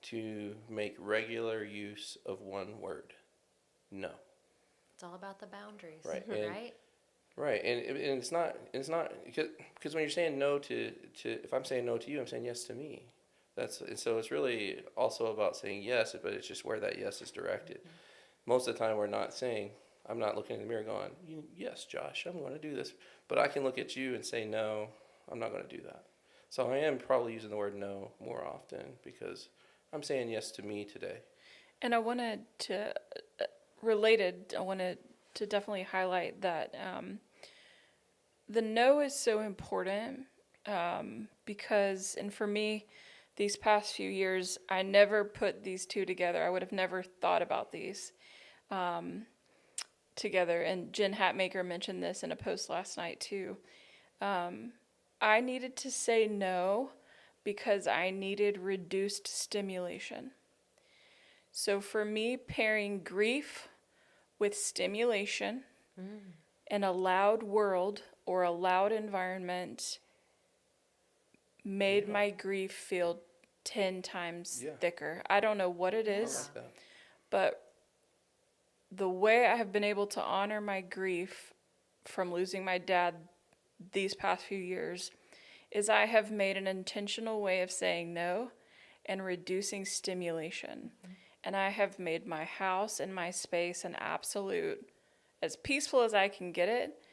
to make regular use of one word, no. It's all about the boundaries, Right. right? Right, and it's not because when you're saying no to if I'm saying no to you, I'm saying yes to me. And so it's really also about saying yes, but it's just where that yes is directed. Most of the time, we're not saying, I'm not looking in the mirror going, yes, Josh, I'm going to do this, but I can look at you and say, no, I'm not going to do that. So I am probably using the word no more often because I'm saying yes to me today. And I wanted to definitely highlight that the no is so important because, and for me, these past few years, I never put these two together. I would have never thought about these together. And Jen Hatmaker mentioned this in a post last night too. I needed to say no because I needed reduced stimulation. So for me, pairing grief with stimulation in a loud world or a loud environment made my grief feel 10 times thicker. I don't know what it is, I like that. but the way I have been able to honor my grief from losing my dad these past few years is I have made an intentional way of saying no and reducing stimulation. And I have made my house and my space an absolute, as peaceful as I can get it.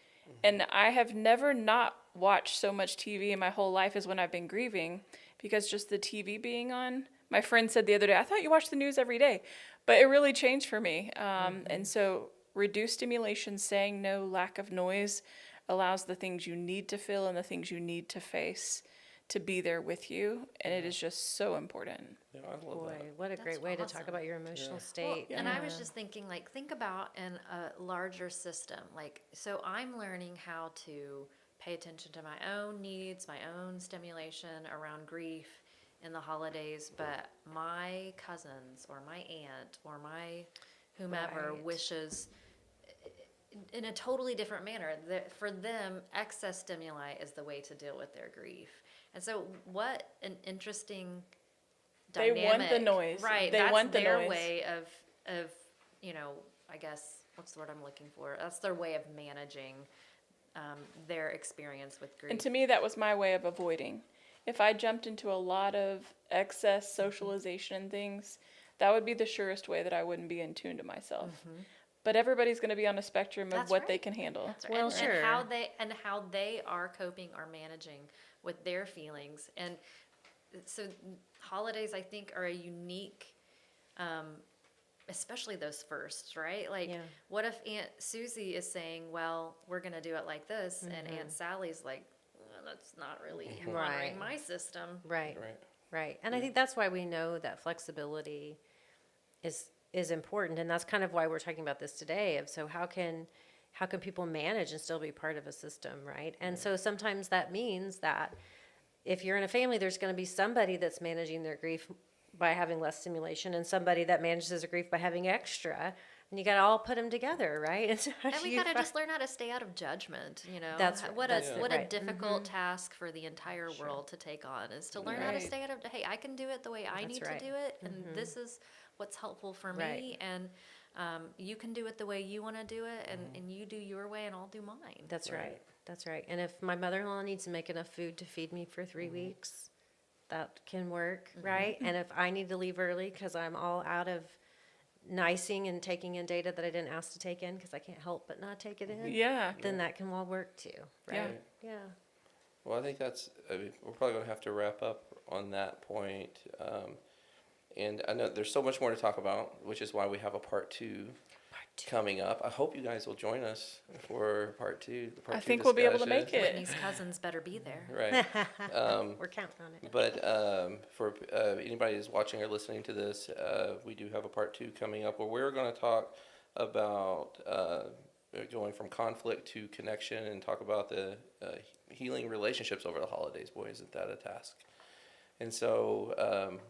And I have never not watched so much TV in my whole life as when I've been grieving, because just the TV being on. My friend said the other day, I thought you watched the news every day. But it really changed for me. And so reduced stimulation, saying no, lack of noise allows the things you need to feel and the things you need to face to be there with you. And it is just so important. Yeah, I love Boy, that. what a great That's way to awesome. talk about your emotional Yeah. state. And I was just thinking, like, think about in a larger system. Like, so I'm learning how to pay attention to my own needs, my own stimulation around grief in the holidays, but my cousins or my aunt or my whomever Right. wishes in a totally different manner. For them, excess stimuli is the way to deal with their grief. And so what an interesting They dynamic. want the noise. Right. They That's want the their noise. way of, I guess, what's the word I'm looking for? That's their way of managing their experience with grief. And to me, that was my way of avoiding. If I jumped into a lot of excess socialization and things, that would be the surest way that I wouldn't be in tune to myself. But everybody's going to be on a spectrum of That's what they right. can handle. That's right. Well, and, sure. and how they are coping or managing with their feelings. And so holidays, I think, are a unique, especially those firsts, right? Like, Yeah. what if Aunt Susie is saying, well, we're going to do it like this, and Aunt Sally's like, that's not really honoring Right. my system. Right. Right. Right. And I think that's why we know that flexibility is important, and that's kind of why we're talking about this today. Of so how can people manage and still be part of a system, right? And so sometimes that means that if you're in a family, there's going to be somebody that's managing their grief by having less stimulation, and somebody that manages their grief by having extra, and you got to all put them together, right? And, so how And do we you gotta fi- just learn how to stay out of judgment, That's What that's a what right. a difficult task for the entire world to take on is to learn how to Right. stay out of. Hey, I can do it the way I That's need right. to do it, and this is what's helpful for me. Right. And You can do it the way you want to do it, and you do your way, and I'll do mine. That's Right. right. That's right. And if my mother-in-law needs to make enough food to feed me for 3 weeks, that can work, right? And if I need to leave early because I'm all out of nicing and taking in data that I didn't ask to take in because I can't help but not take it in, Yeah. then that can all work too, Yeah. right? Yeah. Well, I think we're probably going to have to wrap up on that point. And I know there's so much more to talk about, which is why we have a part two coming up. I hope you guys will join us for part two. The part I two think we'll be able to make discussion. it. Whitney's cousins better be there. Right. We're counting on it. But for anybody who's watching or listening to this, we do have a part two coming up where we're going to talk about going from conflict to connection and talk about the healing relationships over the holidays. Boy, isn't that a task. And so,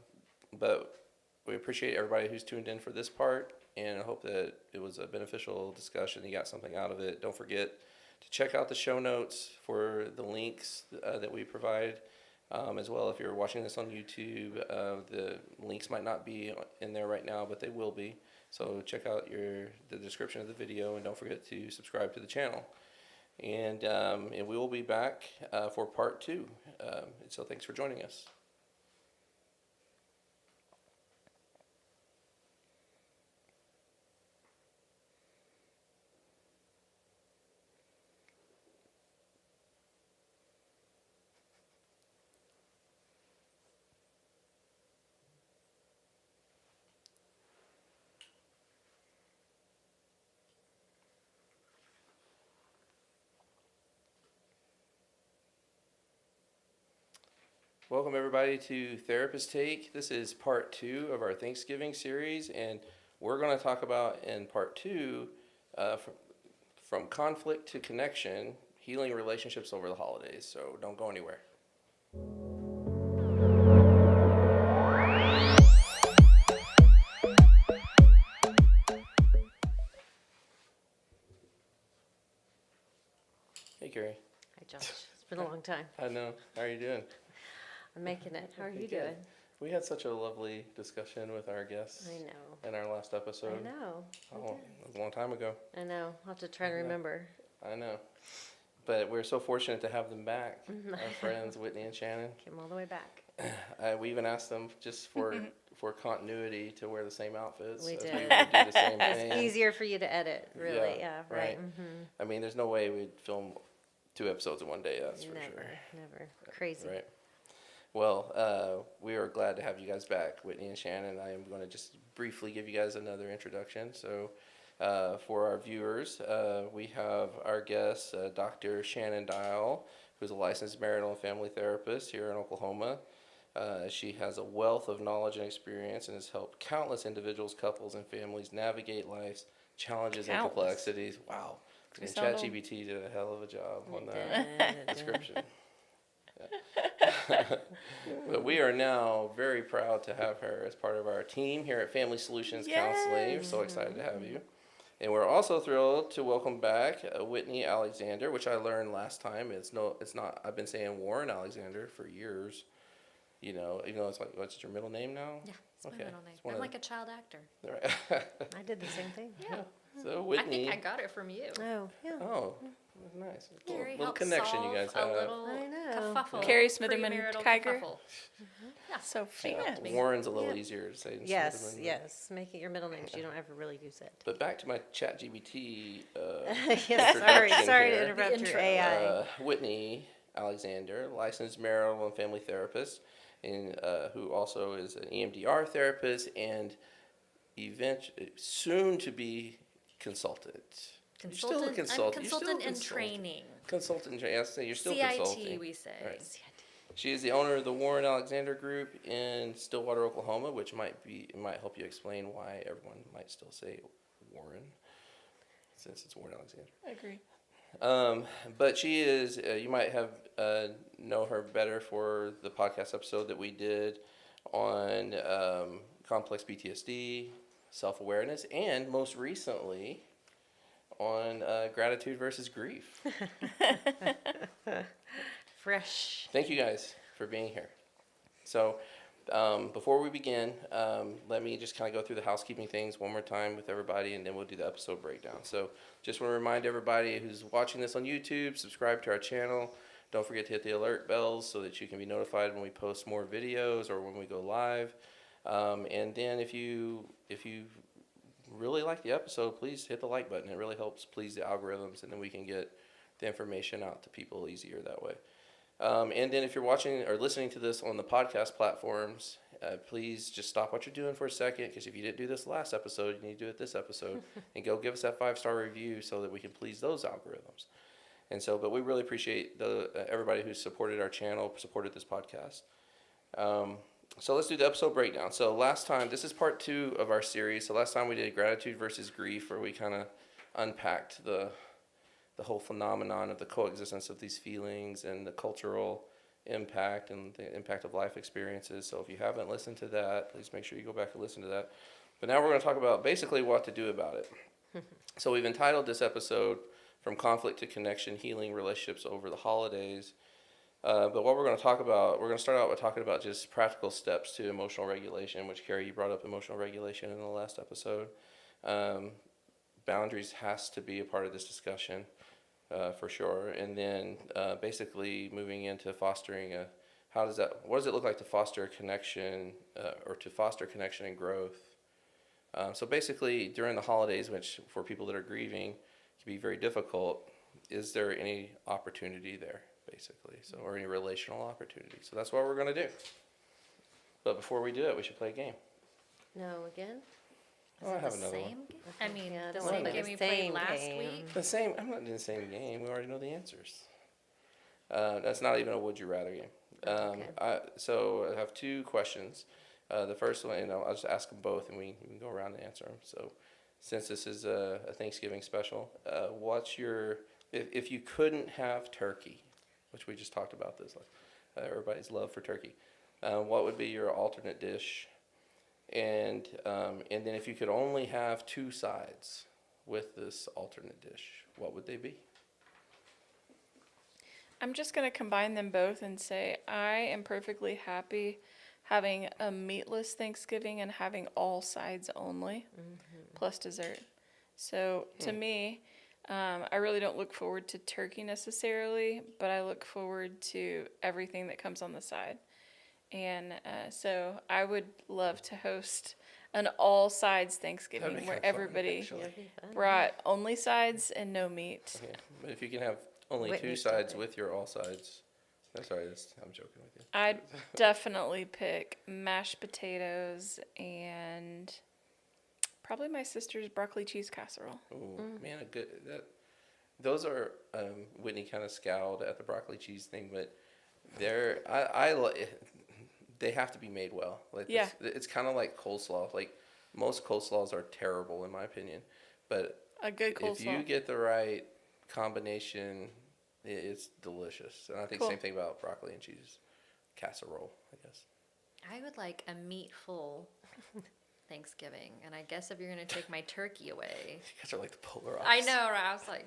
but we appreciate everybody who's tuned in for this part, and I hope that it was a beneficial discussion. You got something out of it. Don't forget to check out the show notes for the links that we provide. As well, if you're watching this on YouTube, the links might not be in there right now, but they will be. So check out the description of the video, and don't forget to subscribe to the channel. And we will be back for part two. So thanks for joining us. Welcome everybody to Therapist Take. This is part two of our Thanksgiving series, and we're going to talk about in part two, from conflict to connection, healing relationships over the holidays. So don't go anywhere. Hey Carrie. Hi, Josh. It's been a long time. I know. How are you doing? I'm making it. How are you Pretty good. doing? We had such a lovely discussion with our guests I know. in our last episode. I know. Oh, it was a long time ago. I know. I'll have to try to Yeah. remember. I know. But we're so fortunate to have them back, our friends Whitney and Shannon. Came all the way back. We even asked them just for continuity to wear the same outfits. We as did. We would do the same It's thing. easier for you to edit, really. Yeah, Yeah, right. right. I mean, there's no way we'd film 2 episodes in one day. That's for Never, sure. never. Crazy. Right. Well, we are glad to have you guys back, Whitney and Shannon. I am going to just briefly give you guys another introduction. So, for our viewers, we have our guest, Dr. Shannon Dial, who's a licensed marital and family therapist here in Oklahoma. She has a wealth of knowledge and experience and has helped countless individuals, couples, and families navigate life's challenges and Countless. complexities. Wow. We And sound old. ChatGPT did a hell of a job on that It did. description. But we are now very proud to have her as part of our team here at Family Solutions Counseling. We're so excited to have you. And we're also thrilled to welcome back Whitney Alexander, which I learned last time. It's not. I've been saying Warren Alexander for years. You know, even though it's like, what's your middle name now? Yeah, it's my Okay, middle name. it's one I'm of like a child actor. Right. I did the same thing. Yeah. So I Whitney. think I got it from you. Oh, yeah. Oh, nice. Carrie Little helped connection solve you guys a have. little I know. kerfuffle. Carrie Smitherman premarital Kiger. kerfuffle. Yeah. So She helped fancy. me. Warren's a little Yep. easier to say. Than Yes, Smitherman, but- yes. Make it your middle name so you don't ever really use it. But back to my ChatGPT. Yes, sorry introduction to here. interrupt The your intro. AI. Whitney Alexander, licensed marital and family therapist, and who also is an EMDR therapist and soon to be consultant. You're still a Consultant. consultant. I'm You're still a consultant in consultant. training. Consultant, yes, you're still CIT, consulting. we say. Right. She is the owner of the Warren Alexander Group in Stillwater, Oklahoma, which might help you explain why everyone might still say Warren, since it's Warren Alexander. I agree. But she is, you might have know her better for the podcast episode that we did on complex PTSD, self-awareness, and most recently on gratitude versus grief. Fresh. Thank you guys for being here. So Before we begin, let me just kind of go through the housekeeping things one more time with everybody, and then we'll do the episode breakdown. So just want to remind everybody who's watching this on YouTube, subscribe to our channel. Don't forget to hit the alert bells so that you can be notified when we post more videos or when we go live. And then if you really like the episode, please hit the like button. It really helps please the algorithms, and then we can get the information out to people easier that way. And then if you're watching or listening to this on the podcast platforms, please just stop what you're doing for a second, because if you didn't do this last episode, you need to do it this episode, and go give us that 5-star review so that we can please those algorithms. And so, but we really appreciate everybody who's supported our channel, supported this podcast. So let's do the episode breakdown. So last time, this is part 2 of our series. So last time we did gratitude versus grief, where we kind of unpacked the whole phenomenon of the coexistence of these feelings and the cultural impact and the impact of life experiences. So if you haven't listened to that, please make sure you go back and listen to that. But now we're going to talk about basically what to do about it. So we've entitled this episode From Conflict to Connection, Healing Relationships Over the Holidays. But what we're going to talk about, we're going to start out with talking about just practical steps to emotional regulation, which Carrie, you brought up emotional regulation in the last episode. Boundaries has to be a part of this discussion. For sure. And then basically moving into fostering what does it look like to foster a connection or to foster connection and growth? So basically during the holidays, which for people that are grieving can be very difficult, is there any opportunity there basically? So, or any relational opportunity? So that's what we're going to do. But before we do it, we should play a game. No, again? Oh, I have The another same one. game? I mean, Yeah, I the don't wanna same play game the we played same last game. week? The same. I'm not doing the same game. We already know the answers. That's not even a would you rather game. Okay. So I have 2 questions. The first one, I'll just ask them both, and we can go around and answer them. So since this is a Thanksgiving special, what's your, if you couldn't have turkey, which we just talked about this, everybody's love for turkey, what would be your alternate dish? And then if you could only have 2 sides with this alternate dish, what would they be? I'm just going to combine them both and say I am perfectly happy having a meatless Thanksgiving and having all sides only, plus dessert. So to me, I really don't look forward to turkey necessarily, but I look forward to everything that comes on the side. And so I would love to host an all sides Thanksgiving That'd be where kinda fun, everybody actually. That'd be fun. brought only sides and no meat. Okay. But if you can have only Whitney 2 sides started. with your all sides, sorry, I'm joking with you. I'd definitely pick mashed potatoes and probably my sister's broccoli cheese casserole. Oh man, those are Whitney kind of scowled at the broccoli cheese thing, but they have to be made well. Like Yeah. it's kind of like coleslaw. Like most coleslaws are terrible in my opinion, but A good coleslaw. if you get the right combination, it's delicious. And I think Cool. same thing about broccoli and cheese casserole, I guess. I would like a meatful Thanksgiving. And I guess if you're going to take my turkey away. You guys are like the polar I opposites. know, right? I was like,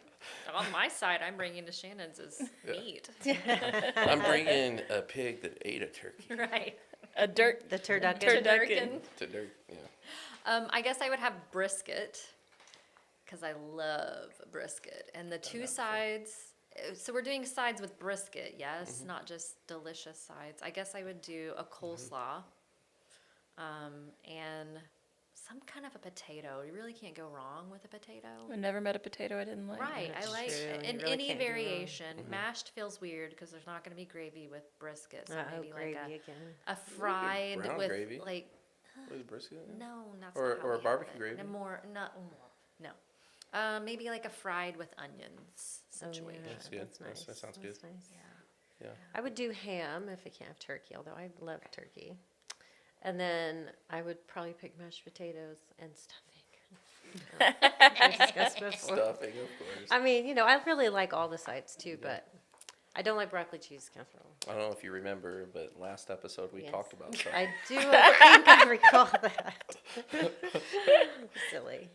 on my side, I'm bringing to Shannon's is meat. I'm bringing a pig that ate a turkey. Right. A dirt. The turducken. Turducken. I guess I would have brisket because I love brisket. And the 2 sides, so we're doing sides with brisket, yes? Not just delicious sides. I guess I would do a coleslaw and some kind of a potato. You really can't go wrong with a potato. I never met a potato I didn't like. Right, I That's like true, you in really any can't go wrong. variation. Mashed feels weird because there's not going to be gravy with brisket, so maybe gravy like again. a fried brown with gravy. like With brisket? no, that's Or- not how or we have barbecue it. gravy? No. Maybe like a fried with onions situation. Oh, yeah, That's good. That's nice. That sounds good. That's nice. Yeah. I would do ham if I can't have turkey, although I love turkey. And then I would probably pick mashed potatoes and stuffing. We discussed before. Stuffing, of course. I mean, I really like all the sides too, but I don't like broccoli cheese casserole. I don't know if you remember, but last episode we Yes. talked about stuff. I do. I think I recall that. Silly.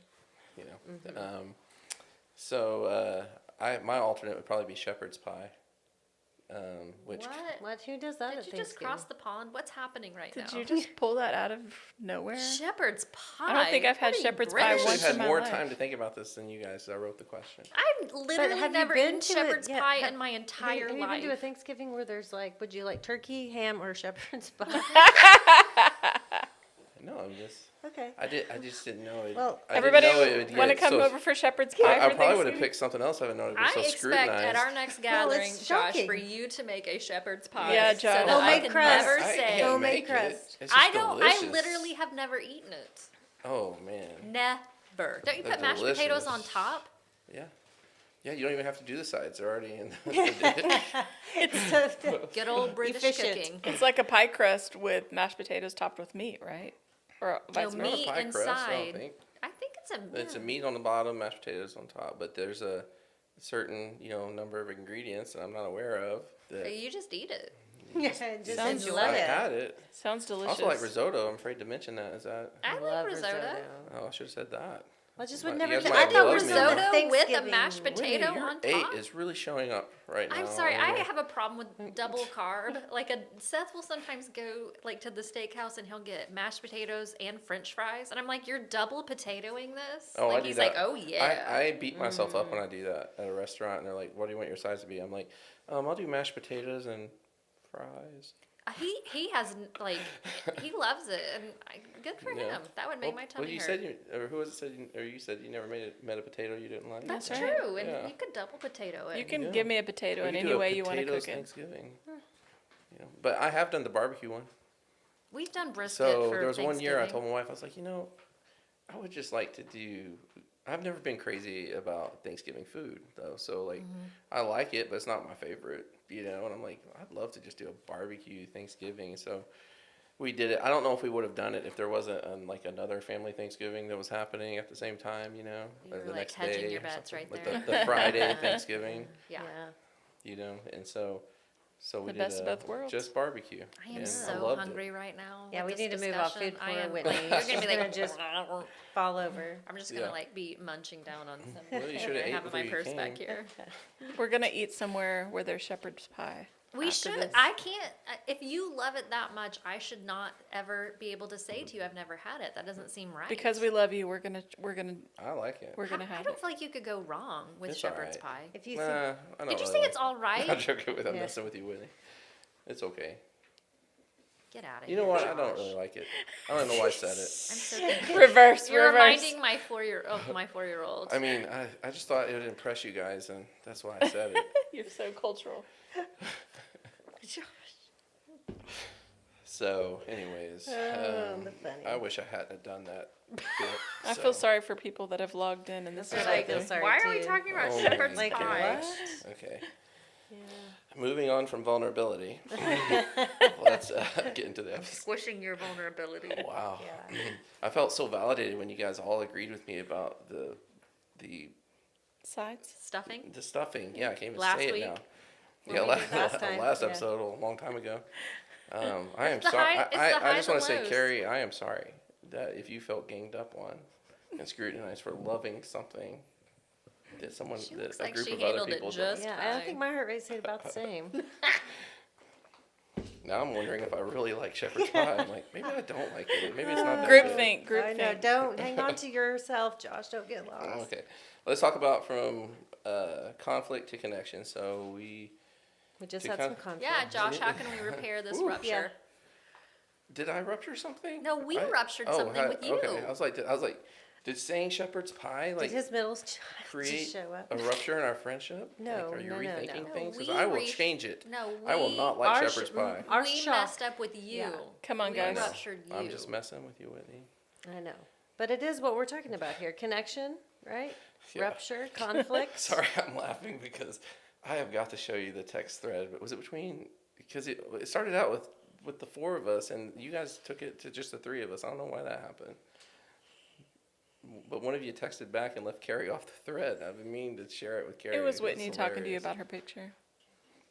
So my alternate would probably be shepherd's pie. which What? Who does that at Did you just Thanksgiving? cross the pond? What's happening right now? Did you just pull that out of nowhere? Shepherd's pie. I don't think I've had What are you, shepherd's pie I British? actually once had in my more life. time to think about this than you guys. So I wrote the question. I've literally have you never been eaten to shepherd's it? Yeah, pie have- in my Have entire you been life. to a Thanksgiving where there's like, would you like turkey, ham, or shepherd's pie? No, I'm just. Okay. I just didn't know it. Well, I didn't Everybody know it would want to get come so, over for shepherd's pie I for probably would have Thanksgiving? picked something else if I known it was I so expect scrutinized. at our next Well, gathering, it's Josh, shocking. for you to make a shepherd's pie. Yeah, So Josh. that I Homemade can crust. never I say. can't Homemade make crust. it. It's I just don't. delicious. I literally have never eaten it. Oh man. Never. Don't you They're put mashed potatoes delicious. on top? Yeah. Yeah, you don't even have to do the sides. They're already in the dish. It's so Good old British Efficient. cooking. It's like a pie crust with mashed potatoes topped with meat, right? Or No, vice Not a versa. meat pie crust, I inside. don't think. I think it's a. It's a meat on the bottom, mashed potatoes on top, but there's a certain, number of ingredients that I'm not aware of. That You just eat it. yeah, just Sounds enjoy I it. had it. Sounds I delicious. also like risotto. I'm afraid to mention that. Is that? I like love risotto. Oh, I should have said that. I just You would guys never. might I thought love me. risotto Risotto with a Thanksgiving. mashed potato Whitney, your on 8 top. is really showing up right now. I'm sorry, I don't know. have a problem with double carb. Seth will sometimes go to the steakhouse and he'll get mashed potatoes and French fries, and I'm like, "You're double potatoing this?" Oh, I do he's that. like, "Oh yeah." I beat myself up when I do that at a restaurant, and they're like, "What do you want your sides to be?" I'm like, "I'll do mashed potatoes and fries." He has he loves it, and good for Yeah. him. That would make my tummy well, you hurt. said or who was it said, or you said you never met a potato you didn't like. That's That's right. true, and Yeah. you could double potato it. You can Yeah. give me a potato We in could any do a way you want to potatoes cook it. Thanksgiving. But I have done the barbecue one. We've done brisket So for there was one year I Thanksgiving. told my wife, I was like, I would just like to do. I've never been crazy about Thanksgiving food though, so I like it, but it's not my favorite, And I'm like, I'd love to just do a barbecue Thanksgiving. So we did it. I don't know if we would have done it if there wasn't another family Thanksgiving that was happening at the same time, You or were, the like, next hedging day your or bets something. right Like there. the Friday Thanksgiving, Yeah. and so we The did best of both worlds. just barbecue. I am and so loved hungry right now. Yeah, with we need this to move off discussion. food I corner, am. Whitney. You're gonna She's be gonna like, just fall over. I'm just gonna Yeah. be munching down on some. Well, you shoulda I ate have in my before you purse back came. here. We're gonna eat somewhere where there's shepherd's pie. We after should. this. I can't. If you love it that much, I should not ever be able to say to you, "I've never had it." That doesn't seem right. Because we love you, we're gonna I like it. we're gonna I have don't it. feel like you could go wrong with It's shepherd's alright. pie. If you Nah, I don't Did you really say like it's all I'm right? joking with. I'm Yeah. messing with you, Whitney. It's okay. Get out of You here. know what? I don't Josh. really like it. I don't know why I said it. I'm so confused. Reverse, You're reverse. reminding my 4-year-old. I mean, I just thought it would impress you guys, and that's why I said it. You're so cultural. So, anyways, the funny. I wish I hadn't done that. Bit, I so. feel sorry for people that have logged in and this That's is what I what feel they- sorry Why are we too. talking about Oh shepherd's my Like, pie? what? Okay. Yeah. Moving on from vulnerability, let's get into the episode. Squishing your vulnerability. Wow. Yeah. I felt so validated when you guys all agreed with me about the sides. Stuffing. the stuffing. Yeah, I can't even Last say week? it now. When Yeah, we did last time, last yeah. episode a long time ago. I am the sorry. high- it's the I highs just want and to say, lows. Carrie, I am sorry that if you felt ganged up on and scrutinized for loving something that someone, She that looks a like group she of other handled it people just- did. Yeah, I fine. think my heart rate stayed about the same. Now I'm wondering if I really like shepherd's pie. I'm like, maybe I don't like it. Maybe it's not that Group good. think, group I know. think. Don't hang on to yourself, Josh. Don't get lost. Oh, okay, let's talk about from conflict to connection. So we We just To had con- some conflict. Yeah, Josh, how can we repair this Ooh. rupture? did I rupture something? No, we I- ruptured oh, something with you. Okay, I was like, did saying shepherd's pie like Did his middle child create just show up? a rupture in our friendship? No, Like, are you no, no, rethinking no. things? Because We I will re- change it. No, I will not like our shepherd's sh- pie. Our we shock. messed up with you. Yeah. Come on, We guys. ruptured you. I'm just messing with you, Whitney. I know. But it is what we're talking about here. Connection, right? Yeah. Rupture, conflict. Sorry, I'm laughing because I have got to show you the text thread. But was it between? Because it started out with the four of us, and you guys took it to just the three of us. I don't know why that happened. But one of you texted back and left Carrie off the thread. I've been meaning to share it with Carrie. It was It's Whitney talking to you hilarious. about her picture.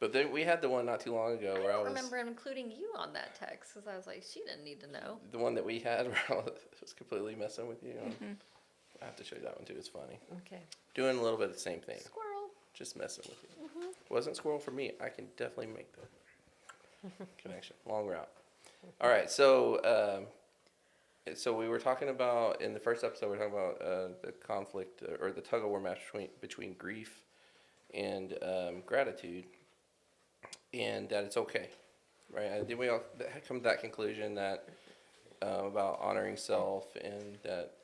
But then we had the one not too long ago I where I don't was remember including you on that text because I was like, she didn't need to know. the one that we had where I was completely messing with you. I have to show you that one too. It's funny. Okay. Doing a little bit of the same thing. Squirrel. Just messing with you. Wasn't squirrel for me. I can definitely make the connection. Long route. All right, so so we were talking about in the first episode. We were talking about the conflict or the tug-of-war match between grief and gratitude, and that it's okay, right? And then we all come to that conclusion that about honoring self and that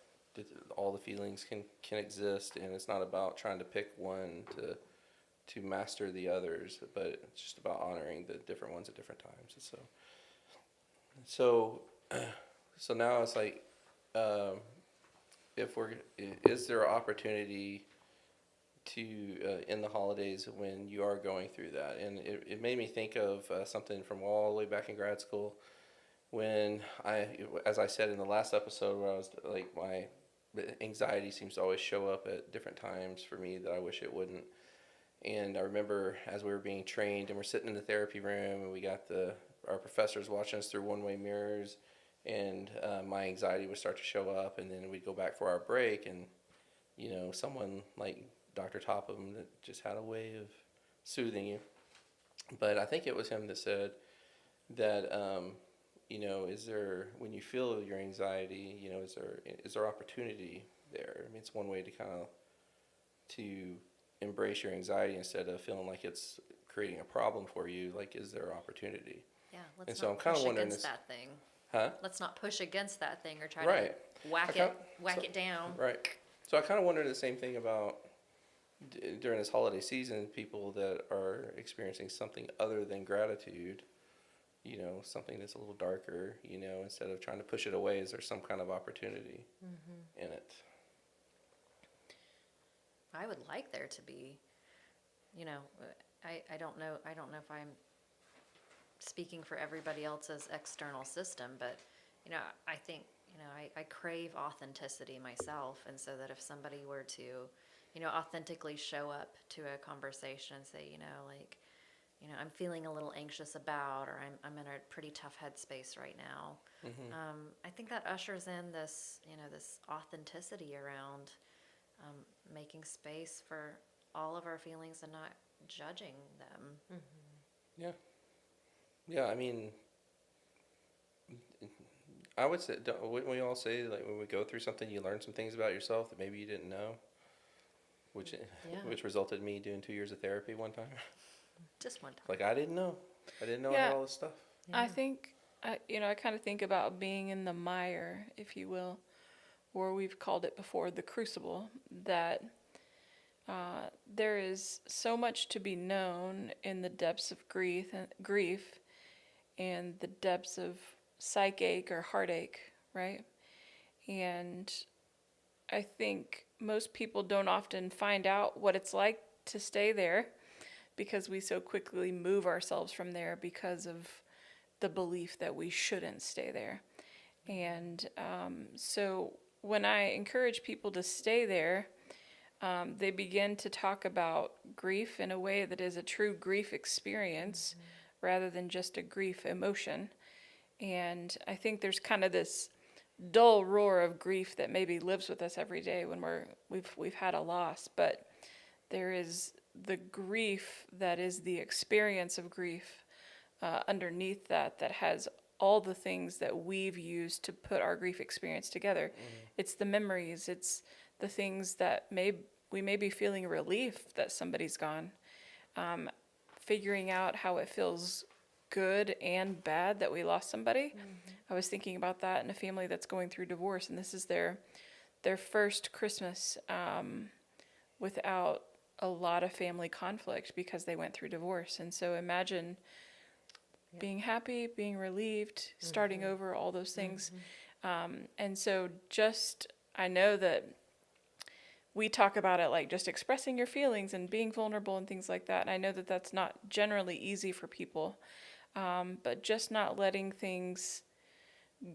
all the feelings can exist, and it's not about trying to pick one to master the others, but it's just about honoring the different ones at different times. And so now it's like, is there an opportunity to in the holidays when you are going through that? And it made me think of something from all the way back in grad school when as I said in the last episode, where I was like, my anxiety seems to always show up at different times for me that I wish it wouldn't. And I remember as we were being trained and we're sitting in the therapy room and we got our professors watching us through one-way mirrors, and my anxiety would start to show up, and then we'd go back for our break, and someone like Dr. Topham that just had a way of soothing you. But I think it was him that said that is there, when you feel your anxiety, is there opportunity there? I mean, it's one way to kind of to embrace your anxiety instead of feeling like it's creating a problem for you. Like, is there opportunity? Yeah, And let's so not I'm kinda push wondering against this- that thing. Huh? Let's not push against that thing or try Right. to whack it down. Right. So I kind of wonder the same thing about during this holiday season, people that are experiencing something other than gratitude, something that's a little darker, instead of trying to push it away, is there some kind of opportunity in it? I would like there to be, I don't know if I'm speaking for everybody else's external system, but, I think, I crave authenticity myself. And so that if somebody were to, authentically show up to a conversation and say, I'm feeling a little anxious about, or I'm in a pretty tough headspace right now. I think that ushers in this, this authenticity around making space for all of our feelings and not judging them. Yeah. Yeah, I mean, I would say, wouldn't we all say, like, when we go through something, you learn some things about yourself that maybe you didn't know? Which resulted in me doing 2 years of therapy one time. Just one time. Like, I didn't know I Yeah. had all this stuff. I think, I kind of think about being in the mire, if you will, or we've called it before the crucible, that there is so much to be known in the depths of grief and the depths of psychache or heartache, right? And I think most people don't often find out what it's like to stay there because we so quickly move ourselves from there because of the belief that we shouldn't stay there. And so when I encourage people to stay there, they begin to talk about grief in a way that is a true grief experience rather than just a grief emotion. And I think there's kind of this dull roar of grief that maybe lives with us every day when we've had a loss, but there is the grief that is the experience of grief underneath that has all the things that we've used to put our grief experience together. It's the memories, it's the things that we may be feeling relief that somebody's gone, figuring out how it feels good and bad that we lost somebody. I was thinking about that in a family that's going through divorce, and this is their first Christmas without a lot of family conflict because they went through divorce. And so imagine being happy, being relieved, starting over, all those things. And so I know that we talk about it like just expressing your feelings and being vulnerable and things like that. And I know that that's not generally easy for people, but just not letting things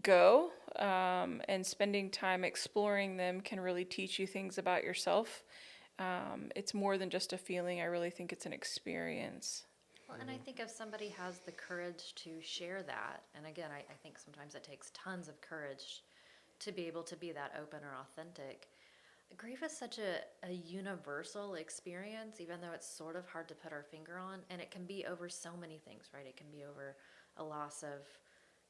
go and spending time exploring them can really teach you things about yourself. It's more than just a feeling. I really think it's an experience. Well, and I think if somebody has the courage to share that, and again, I think sometimes it takes tons of courage to be able to be that open or authentic. grief is such a universal experience, even though it's sort of hard to put our finger on, and it can be over so many things, right? It can be over a loss of,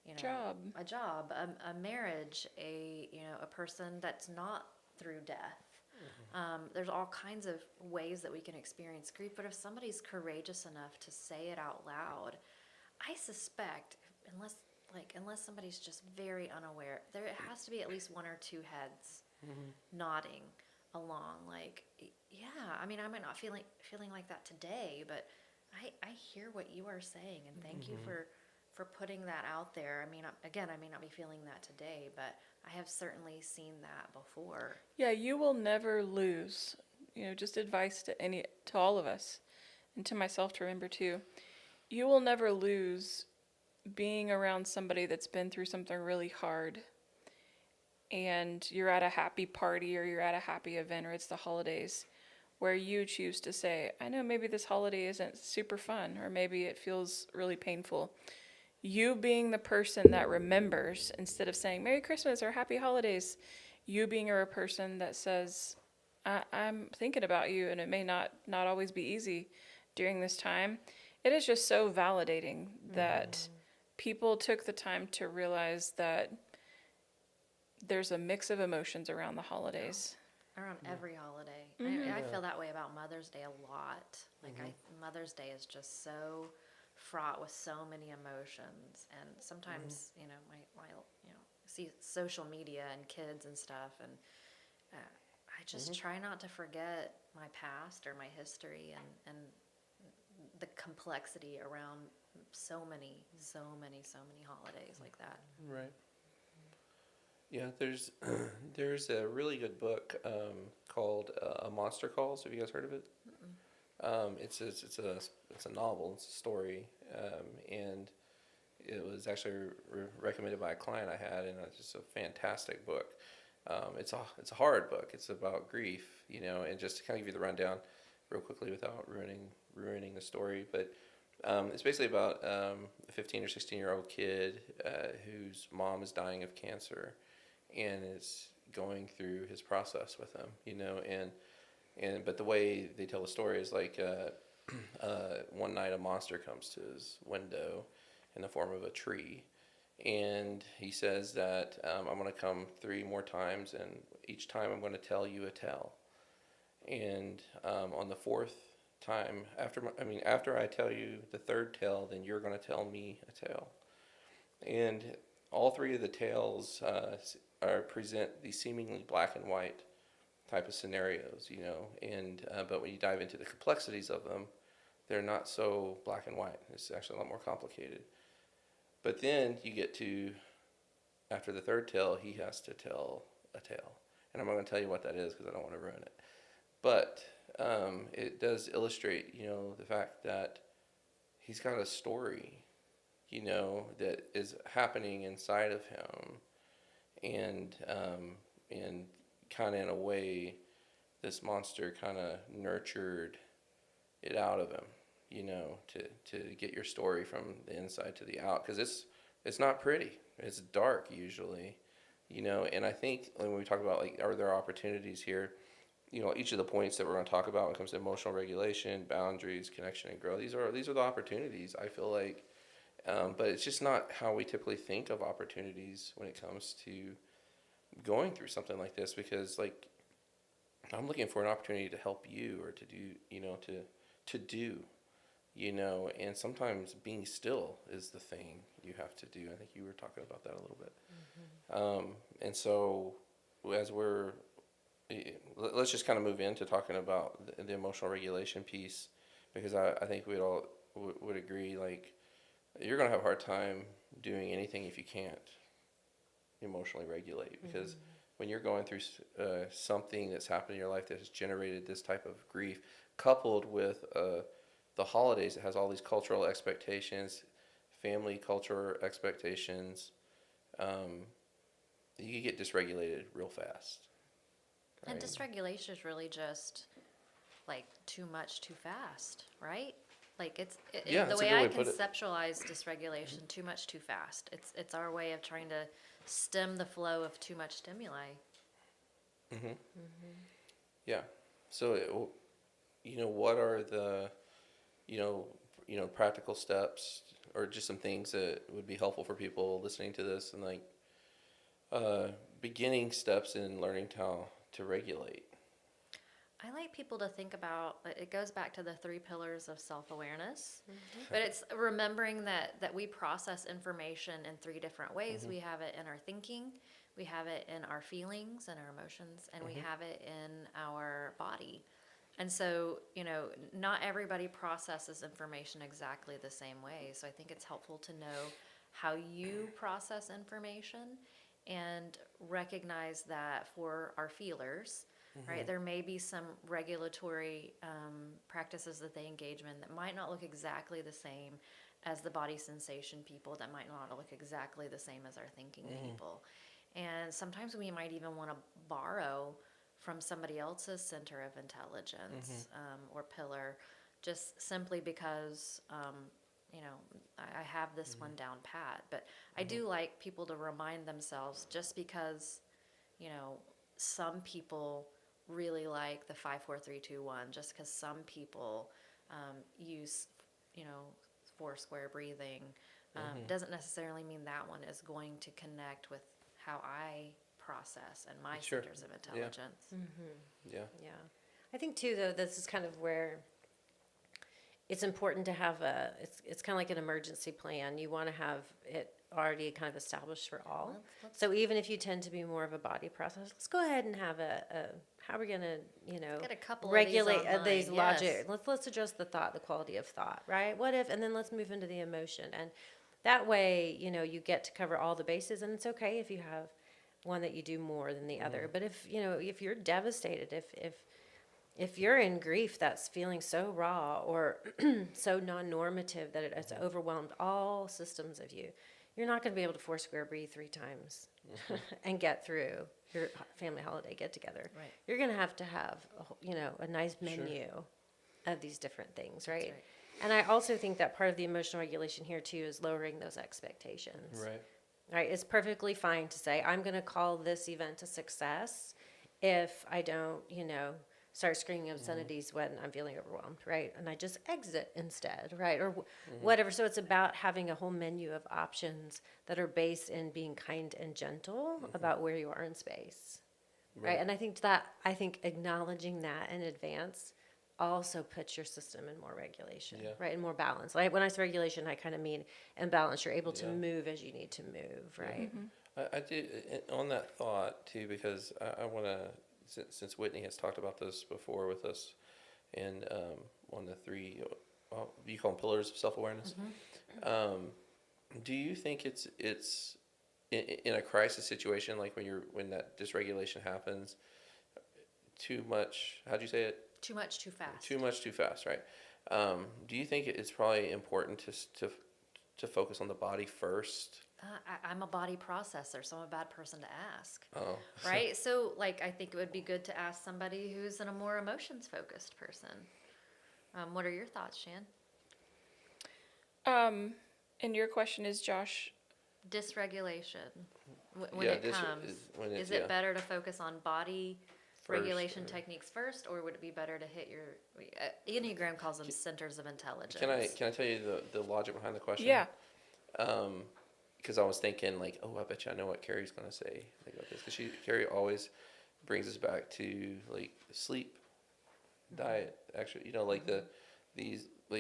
a job, a marriage, a person that's not through death. There's all kinds of ways that we can experience grief, but if somebody's courageous enough to say it out loud, I suspect, unless somebody's just very unaware, there has to be at least one or two heads nodding along, like, yeah, I mean, I might not feeling like that today, but I hear what you are saying, and thank you for putting that out there. I mean, again, I may not be feeling that today, but I have certainly seen that before. Yeah, you will never lose. Just advice to all of us, and to myself to remember too. You will never lose being around somebody that's been through something really hard, and you're at a happy party or you're at a happy event or it's the holidays, where you choose to say, I know maybe this holiday isn't super fun, or maybe it feels really painful. You being the person that remembers, instead of saying Merry Christmas or Happy Holidays, you being a person that says, I'm thinking about you, and it may not always be easy during this time. It is just so validating that people took the time to realize that there's a mix of emotions around the holidays. Around every holiday. Mhm. I feel that way about Mother's Day a lot. Like, Mother's Day is just so fraught with so many emotions, and sometimes my see social media and kids and stuff, and I just try not to forget my past or my history, and the complexity around so many holidays like that. Right. Yeah, there's a really good book called A Monster Calls. Have you guys heard of it? It's a novel. It's a story, and it was actually recommended by a client I had, and it's just a fantastic book. It's a hard book. It's about grief, and just to kind of give you the rundown real quickly without ruining the story, but it's basically about a 15 or 16-year-old kid whose mom is dying of cancer, and is going through his process with him, but the way they tell the story is like one night a monster comes to his window in the form of a tree, and he says that I'm going to come 3 more times, and each time I'm going to tell you a tale, and on the 4th time, after I tell you the 3rd tale, then you're going to tell me a tale. And all 3 of the tales present these seemingly black and white type of scenarios, and but when you dive into the complexities of them, they're not so black and white. It's actually a lot more complicated. But then you get to, after the 3rd tale, he has to tell a tale, and I'm not going to tell you what that is because I don't want to ruin it. But it does illustrate, the fact that he's got a story, that is happening inside of him, and kind of in a way, this monster kind of nurtured it out of him, to get your story from the inside to the out, because it's not pretty. It's dark usually, and I think when we talk about, like, are there opportunities here, each of the points that we're going to talk about when it comes to emotional regulation, boundaries, connection, and growth, these are the opportunities, I feel like. But it's just not how we typically think of opportunities when it comes to going through something like this, because, like, I'm looking for an opportunity to help you, or to do, to do, and sometimes being still is the thing you have to do. I think you were talking about that a little bit. And so let's just kind of move into talking about the emotional regulation piece, because I think we'd all would agree, like, you're going to have a hard time doing anything if you can't emotionally regulate, because when you're going through something that's happened in your life that has generated this type of grief, coupled with the holidays that has all these cultural expectations, family culture expectations, you can get dysregulated real fast. And Right? dysregulation is really just like too much too fast, right? Like Yeah, the that's a way good I way to put it. conceptualize dysregulation, too much too fast. It's our way of trying to stem the flow of too much stimuli. Yeah. So, what are the, practical steps or just some things that would be helpful for people listening to this and like beginning steps in learning how to regulate? I like people to think about, it goes back to the 3 pillars of self-awareness, but it's remembering that we process information in 3 different ways. We have it in our thinking, we have it in our feelings and our emotions, and we have it in our body. And so, not everybody processes information exactly the same way. So I think it's helpful to know how you process information and recognize that for our feelers, right, there may be some regulatory practices that they engage in that might not look exactly the same as the body sensation people, that might not look exactly the same as our thinking people. And sometimes we might even want to borrow from somebody else's center of intelligence or pillar, just simply because, I have this one down pat. But I do like people to remind themselves, just because, some people really like the 5, 4, 3, 2, 1, just because some people use, 4 square breathing, doesn't necessarily mean that one is going to connect with how I process and my Sure. centers of intelligence. Yeah. Yeah. I think too, though, this is kind of where it's important to have it's kind of like an emergency plan. You want to have it already kind of established for all. So even if you tend to be more of a body process, let's go ahead and have how we're going to, Get a couple regulate of these online, logic. yes. Let's address the thought, the quality of thought, right? What if, and then let's move into the emotion. And that way, you get to cover all the bases, and it's okay if you have one that you do more than the other. But if you're devastated, if you're in grief that's feeling so raw or so non-normative that it's overwhelmed all systems of you, you're not going to be able to 4 square breathe 3 times and get through your family holiday get together. Right. You're going to have a nice menu of these different things, right? right. And I also think that part of the emotional regulation here too is lowering those expectations. Right. Right, it's perfectly fine to say, I'm going to call this event a success if I don't, start screaming obscenities when I'm feeling overwhelmed, right? And I just exit instead, right? Or whatever. So it's about having a whole menu of options that are based in being kind and gentle about where you are in space, right? And I think acknowledging that in advance also puts your system in more regulation, right? And more balance. Like when I say regulation, I kind of mean in balance. You're able to move as you need to move, right? I do on that thought too, because I want to, since Whitney has talked about this before with us, and on the 3, you call them pillars of self-awareness. Do you think it's in a crisis situation, like when that dysregulation happens, too much? How'd you say it? Too much, too fast. Too much, too fast, right? Do you think it's probably important to focus on the body first? I'm a body processor, so I'm a bad person to ask. Oh, Right? So, I think it would be good to ask somebody who's a more emotions-focused person. What are your thoughts, Shan? And your question is, Josh, dysregulation. When Yeah, it comes, is it better to focus on body regulation techniques first, or would it be better to hit your Enneagram calls them centers of intelligence? Can I tell you the logic behind the question? Yeah. Because I was thinking like, oh, I bet you I know what Carrie's gonna say about this, because Carrie always brings us back to like sleep, diet. Actually,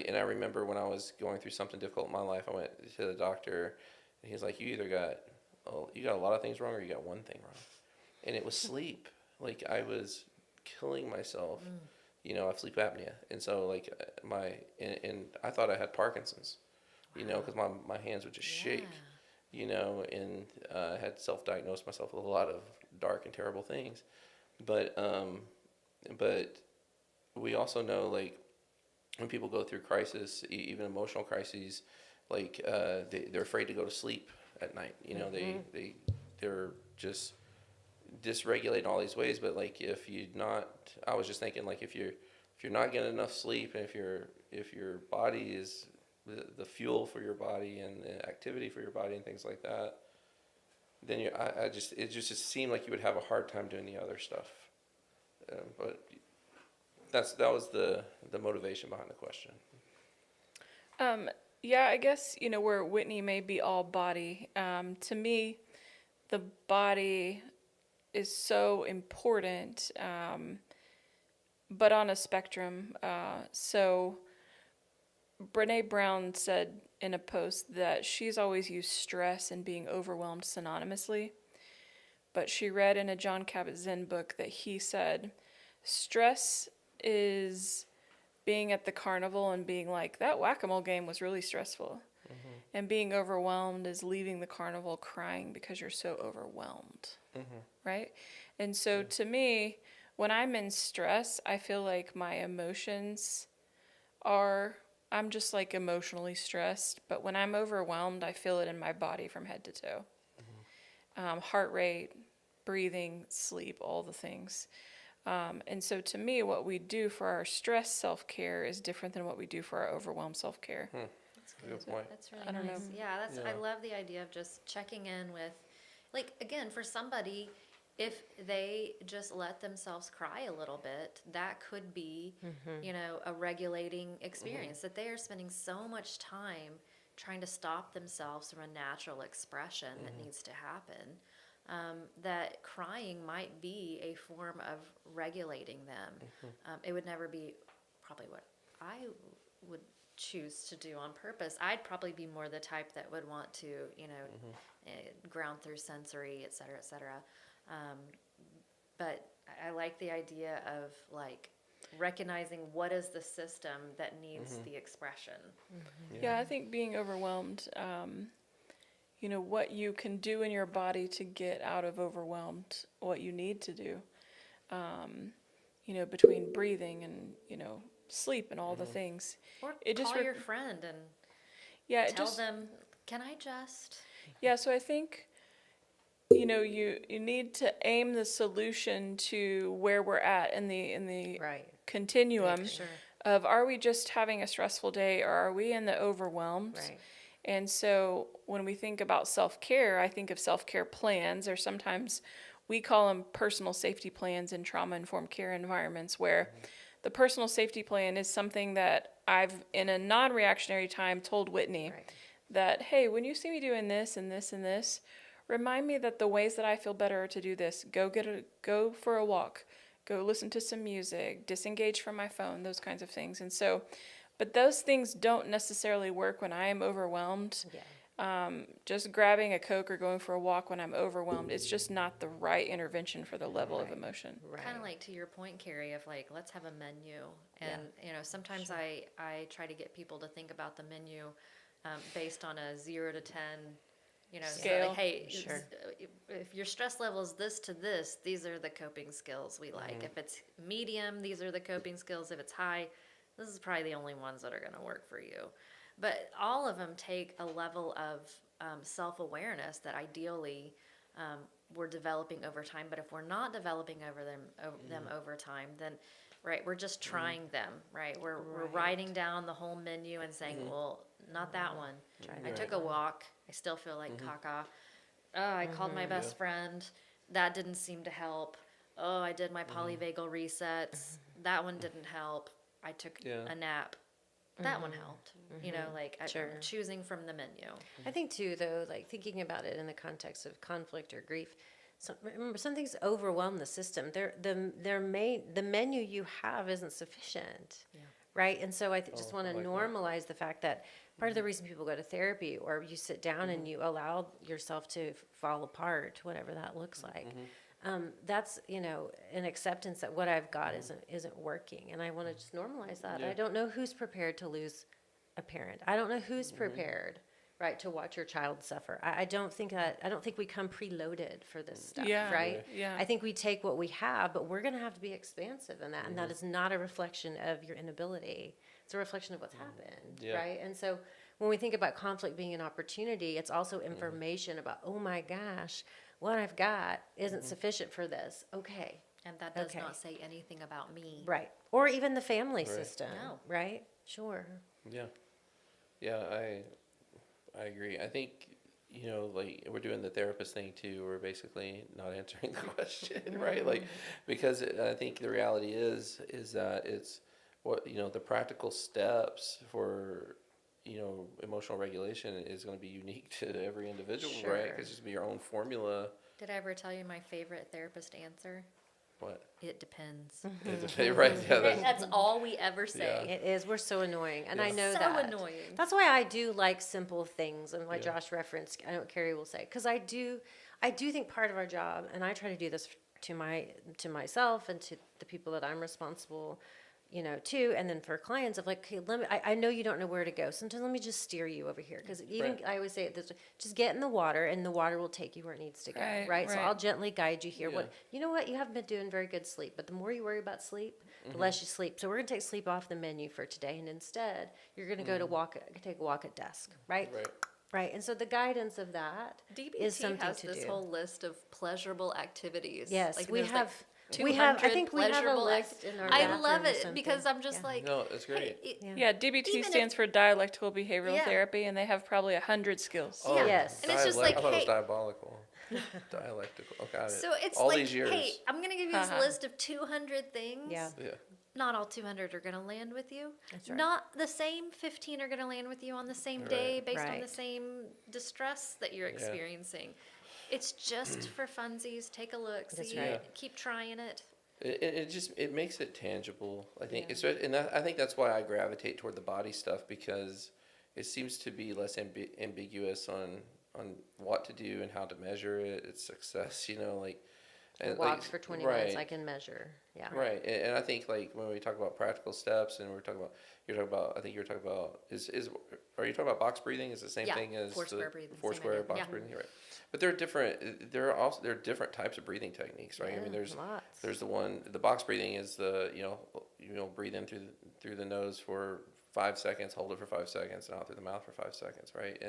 and I remember when I was going through something difficult in my life, I went to the doctor, and he's like, you got a lot of things wrong, or you got one thing wrong, and it was sleep. Like I was killing myself. I have sleep apnea, and so like and I thought I had Parkinson's, because my hands would just shake, and I had self-diagnosed myself with a lot of dark and terrible things, but we also know like when people go through crisis, even emotional crises, like they're afraid to go to sleep at night. They're just dysregulate in all these ways, but like I was just thinking like if you're not getting enough sleep, and if your body is the fuel for your body and the activity for your body and things like that, then it just seemed like you would have a hard time doing the other stuff. But that was the motivation behind the question. Yeah, I guess, where Whitney may be all body, to me, the body is so important, but on a spectrum. So Brene Brown said in a post that she's always used stress and being overwhelmed synonymously, but she read in a John Kabat-Zinn book that he said stress is being at the carnival and being like, that whack-a-mole game was really stressful. And being overwhelmed is leaving the carnival crying because you're so overwhelmed, right? And so to me, when I'm in stress, I feel like my emotions I'm just like emotionally stressed. But when I'm overwhelmed, I feel it in my body from head to toe. Heart rate, breathing, sleep, all the things. And so to me, what we do for our stress self-care is different than what we do for our overwhelmed self-care. That's Good point. That's really I don't nice. know. Yeah, Yeah. I love the idea of just checking in with, like, again, for somebody, if they just let themselves cry a little bit, that could be, a regulating experience, that they are spending so much time trying to stop themselves from a natural expression that needs to happen, that crying might be a form of regulating them. It would never be probably what I would choose to do on purpose. I'd probably be more the type that would want to, ground through sensory, et cetera, et cetera. But I like the idea of like recognizing what is the system that needs the expression. Yeah, I think being overwhelmed, what you can do in your body to get out of overwhelmed, what you need to do, between breathing and, sleep and all the things. Or It just call re- your friend and Yeah, it tell just, them, can I just? yeah, so I think, you need to aim the solution to where we're at in the Right. continuum Make sure. of, are we just having a stressful day or are we in the overwhelmed? Right. And so when we think about self-care, I think of self-care plans, or sometimes we call them personal safety plans in trauma-informed care environments, where the personal safety plan is something that I've, in a non-reactionary time, told Whitney Right. that, hey, when you see me doing this and this and this, remind me that the ways that I feel better are to do this. Go for a walk, go listen to some music, disengage from my phone, those kinds of things. And so, but those things don't necessarily work when I am overwhelmed. Yeah. Just grabbing a Coke or going for a walk when I'm overwhelmed, it's just not the right intervention for the level of emotion. Right. Kind of like to your point, Carrie, of like, let's have a menu. And, sometimes I try to get people to think about the menu based on a 0 to 10, so Scale. like, hey, Sure. if your stress level is this to this, these are the coping skills we like. If it's medium, these are the coping skills. If it's high, this is probably the only ones that are going to work for you. But all of them take a level of self-awareness that ideally we're developing over time. But if we're not developing them over time, then we're just trying them, right? We're writing down the whole menu and saying, well, not that one. I took a walk. I still feel like caca. Oh, I called my best friend. That didn't seem to help. Oh, I did my polyvagal resets. That one didn't help. I took a nap. That one helped. Sure. I'm choosing from the menu. I think too, though, like thinking about it in the context of conflict or grief, remember some things overwhelm the system. The menu you have isn't sufficient, right? And so I just want to normalize the fact that part of the reason people go to therapy, or you sit down and you allow yourself to fall apart, whatever that looks like. That's an acceptance that what I've got isn't working, and I want to just normalize that. I don't know who's prepared to lose a parent. I don't know who's prepared, right, to watch your child suffer. I don't think we come preloaded for this stuff, right? Yeah. I think we take what we have, but we're going to have to be expansive in that, and that is not a reflection of your inability. It's a reflection of what's happened, right? And so when we think about conflict being an opportunity, it's also information about, oh my gosh, what I've got isn't sufficient for this. Okay. And that does not say anything about me. Right. Or even the family system. No. Right? Sure. Yeah. Yeah, I agree. I think, you know, like we're doing the therapist thing too. We're basically not answering the question, right? Like, because I think the reality is that it's what, you know, the practical steps for, you know, emotional regulation is going to be unique to every individual, right? Sure. Because it's going to be your own formula. Did I ever tell you my favorite therapist answer? What? It depends. Right? Yeah. That's all we ever say. It is. We're so annoying, and I Yeah. know So that. annoying. That's why I do like simple things, and what Yeah. Josh referenced, I know what Carrie will say, because I do think part of our job, and I try to do this to myself and to the people that I'm responsible, you know, to, and then for clients of like, okay, I know you don't know where to go. Sometimes let me just steer you over here, because even Right. I always say it this way: just get in the water, and the water will take you where it needs to go. Right, So right. I'll gently guide you here. Yeah. What you know? What you haven't been doing very good sleep, but the more you worry about sleep, the less you sleep. So we're gonna take sleep off the menu for today, and instead you're gonna go to take a walk at desk, right? Right. Right. And so the guidance of that is DBT something has to this do. whole list of pleasurable activities. Yes, Like, we there's, have. Like, We have. I 200 think we have a pleasurable list in our I bathroom love or it something. because I'm just like, No, it's great. hey, Yeah. Yeah, DBT Even if- stands for dialectical behavioral Yeah. therapy, and they have probably 100 skills. Oh, Yes. And it's just like, I thought it was hey- diabolical. Dialectical. Oh, got it. So it's all like, these years. hey, I'm gonna give you this Haha. list of 200 things. Yeah. Yeah. Not all 200 are gonna land with you. That's right. Not the same 15 are gonna land with you on the same Right. day based on the Right. same distress that you're experiencing. It's just for funsies. Take a look. That's See right. it. Keep trying it. It just it makes it tangible. I think Yeah. it's and I think that's why I gravitate toward the body stuff, because it seems to be less ambiguous on what to do and how to measure it. It's success, you know, like And like, walks for 20 minutes, right. I can measure. Yeah. Right, and I think like when we talk about practical steps, and we're talking about I think you're talking about are you talking about box breathing? Is the same Yeah, thing as four the square breathing, four same square idea. box Yeah. breathing? Right, but there are different types of breathing techniques, right? I mean, Yeah, lots. there's the box breathing is the you know breathe in through the nose for 5 seconds, hold it for 5 seconds, and out through the mouth for 5 seconds, right?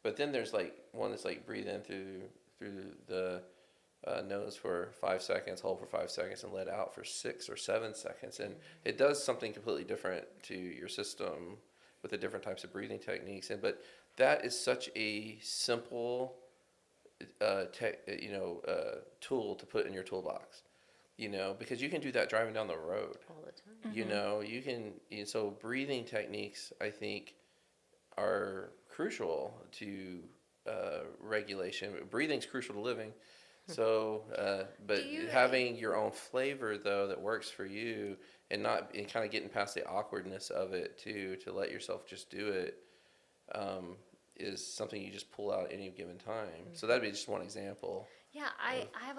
But then there's like one that's like breathe in through the nose for 5 seconds, hold for 5 seconds, and let out for 6 or 7 seconds. And it does something completely different to your system with the different types of breathing techniques. But that is such a simple tool to put in your toolbox, you know, because you can do that driving down the road. All the time. You know, you can. So breathing techniques, I think, are crucial to regulation. Breathing's crucial to living. So, but Do you- having your own flavor though that works for you, and kind of getting past the awkwardness of it too, to let yourself just do it, is something you just pull out at any given time. So that'd be just one example. Yeah, I have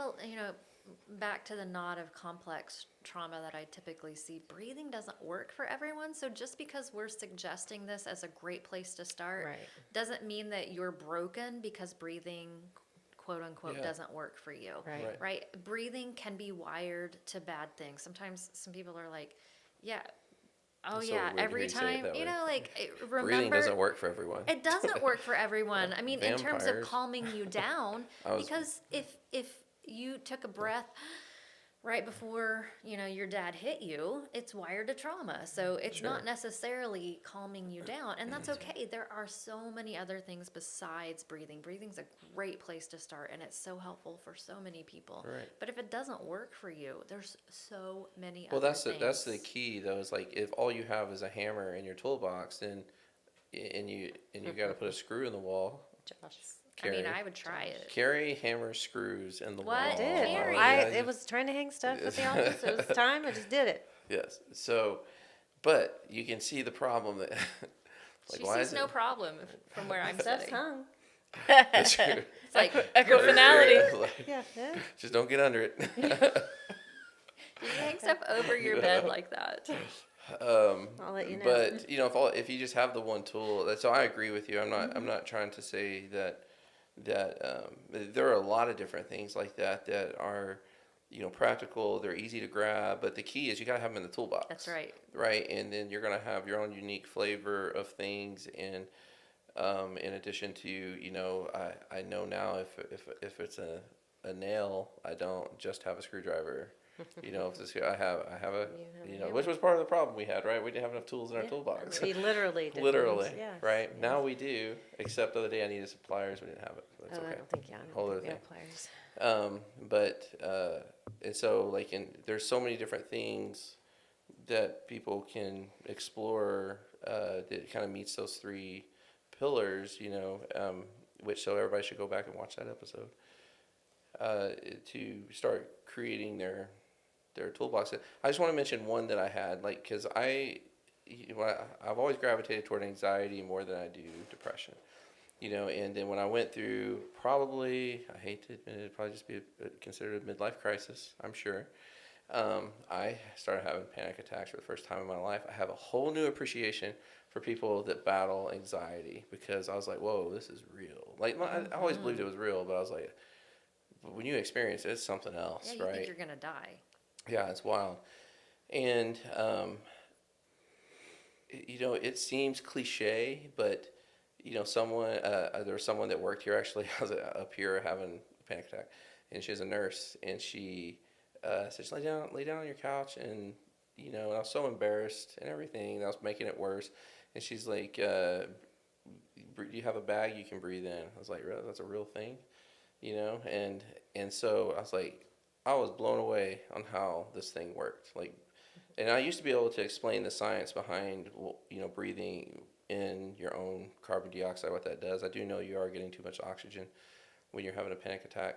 back to the knot of complex trauma that I typically see. Breathing doesn't work for everyone. So just because we're suggesting this as a great place to start Right. doesn't mean that you're broken because breathing, quote unquote, Yeah. doesn't work for you. Right. Right? Breathing can be wired to bad things. Sometimes some people are like, yeah, oh It's so yeah, weird to every hear you say it time, that you way. know, like remember. Breathing doesn't work for everyone. It doesn't work for everyone. I mean, in terms of Vampires. calming you down, I was- because if you took a breath right before your dad hit you, it's wired to trauma. So it's Sure. not necessarily calming you down, and that's okay. There are so many other things besides breathing. Breathing's a great place to start, and it's so helpful for so many people. Right. But if it doesn't work for you, there's so many Well, other that's the things. key though. Is like if all you have is a hammer in your toolbox, then and you got to put a screw in the wall. Josh. I mean, Carrie. I would try it. Carry hammer screws in the What? wall. I did. Carrie. It was trying to hang stuff at the office. It was time. I just did it. Yes. So, but you can see the problem that. She sees no problem from where I'm Stuff's sitting. hung. That's true. It's like, Equifinality. Like, Yeah. just don't get under it. you hang stuff over your bed like that. I'll let you know. But if you just have the one tool, so I agree with you. I'm not trying to say that there are a lot of different things like that are practical. They're easy to grab, but the key is you got to have them in the toolbox. That's right. Right, and then you're gonna have your own unique flavor of things, and in addition to I know now if it's a nail, I don't just have a screwdriver. You know, if this, I have a, You you have a know, new which one. was part of the problem we had, right? We didn't have enough tools in our Yeah. toolbox. We literally did. Literally, things, yes, right? yes. Now we do, except the other day I needed some pliers, we didn't have it. That's Oh, I okay. don't think, yeah, I Whole don't other think we thing. have pliers. And so like there's so many different things that people can explore that kind of meets those three pillars, you know, which so everybody should go back and watch that episode to start creating their toolbox. I just want to mention one that I had, like, because I've always gravitated toward anxiety more than I do depression. You know, and then when I went through probably, I hate to admit it, it'd probably just be considered a midlife crisis, I'm sure. I started having panic attacks for the first time in my life. I have a whole new appreciation for people that battle anxiety because I was like, whoa, this is real. Like, I always believed it was real, but I was like, when you experience it, it's something else, Yeah, you right? think you're gonna die. Yeah, it's wild. And, you know, it seems cliche, but, you know, there was someone that worked here actually. I was up here having a panic attack, and she was a nurse, and she said, just lay down on your couch, and, you know, and I was so embarrassed and everything, and I was making it worse. And she's like, do you have a bag you can breathe in? I was like, really? That's a real thing? You know? And so I was like, I was blown away on how this thing worked. Like, and I used to be able to explain the science behind, you know, breathing in your own carbon dioxide, what that does. I do know you are getting too much oxygen when you're having a panic attack.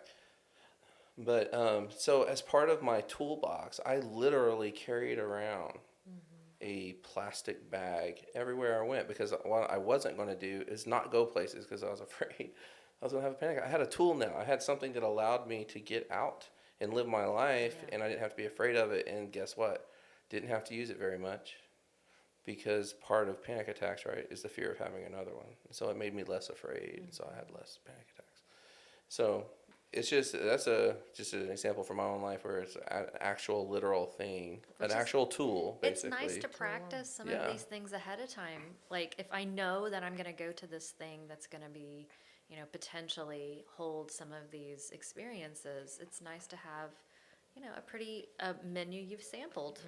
But so as part of my toolbox, I literally carried around a plastic bag everywhere I went because what I wasn't going to do is not go places because I was afraid I was going to have a panic. I had a tool now. I had something that allowed me to get out and live my life, and I didn't have to be afraid of it. And guess what? Didn't have to use it very much because part of panic attacks, right, is the fear of having another one. So it made me less afraid, so I had less panic attacks. So it's just just an example from my own life where it's an actual literal thing, Which an is- actual tool, It's basically. nice to practice some Yeah. of these things ahead of time. Like if I know that I'm gonna go to this thing that's gonna be, you know, potentially hold some of these experiences, it's nice to have, you know, a menu you've sampled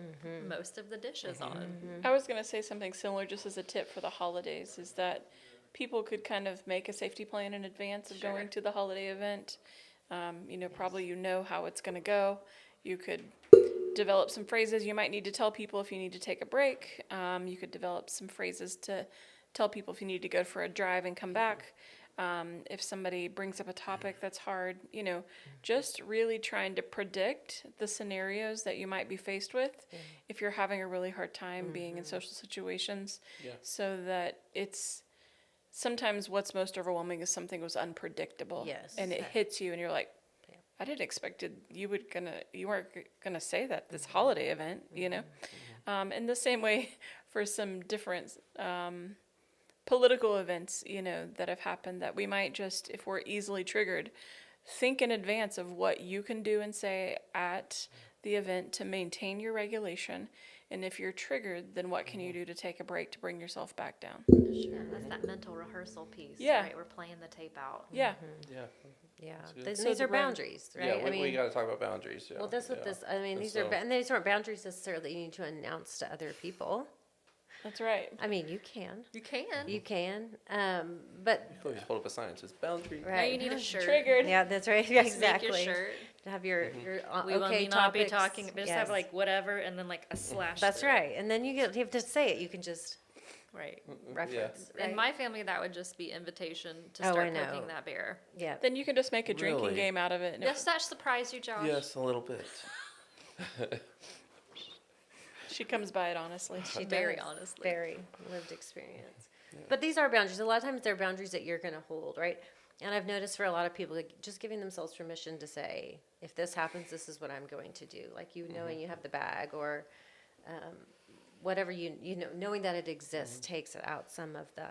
most of the dishes on. I was going to say something similar just as a tip for the holidays is that people could kind of make a safety plan in advance of going to the holiday event. You know, probably you know how it's going to go. You could develop some phrases you might need to tell people if you need to take a break. You could develop some phrases to tell people if you need to go for a drive and come back. If somebody brings up a topic that's hard, you know, just really trying to predict the scenarios that you might be faced with if you're having a really hard time being in social situations, so that it's sometimes what's most overwhelming is something was unpredictable. Yes. And it hits you and you're like, I didn't expect you weren't gonna say that this holiday event, you know? In the same way for some different political events, you know, that have happened that we might just, if we're easily triggered, think in advance of what you can do and say at the event to maintain your regulation. And if you're triggered, then what can you do to take a break to bring yourself back down? Yeah, that's that mental rehearsal piece. Yeah. Right, we're playing the tape out. Yeah. Yeah. Yeah, good. these So the are road- boundaries, right? Yeah, we got to talk about boundaries. Yeah. Well, that's what yeah. this. I mean, And these so- and these aren't boundaries necessarily that you need to announce to other people. That's right. I mean, you can, You can. but You just hold up a sign that says boundary. right. Now you need a shirt. Triggered. Yeah, that's right. Yeah, Just make exactly. your shirt. To have your We okay will not topics. be talking. Just have Yes. like whatever, and then like a slash. That's through it. right. And then you have to say it. You can just Right. reference. Right? In my family, that would just be invitation to Oh, I start know. cooking that beer. yeah. Then you can just make a drinking Really? game out of it. And Does that surprise you, Josh? Yes, a little bit. she comes by it honestly. She Very does. honestly. Very lived experience. But these are boundaries. A lot of times they're boundaries that you're going to hold, right? And I've noticed for a lot of people, like, just giving themselves permission to say, if this happens, this is what I'm going to do. Like you knowing you have the bag or whatever you know, knowing that it exists takes out some of the,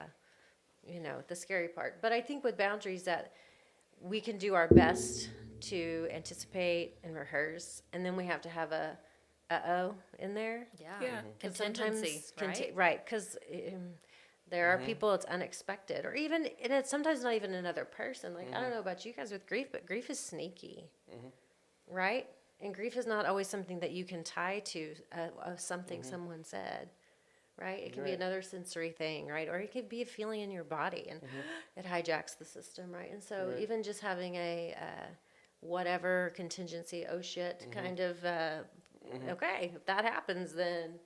you know, the scary part. But I think with boundaries that we can do our best to anticipate and rehearse, and then we have to have a uh-oh in there. Yeah. Yeah. 'Cause Contingency, sometimes right? right, because there are people it's unexpected, or even, and it's sometimes not even another person. Like, I don't know about you guys with grief, but grief is sneaky, right? And grief is not always something that you can tie to of something someone said, right? It can be Right. another sensory thing, right? Or it could be a feeling in your body, and it hijacks the system, right? And so Right. even just having a whatever contingency, oh shit, kind of, okay, if that happens, then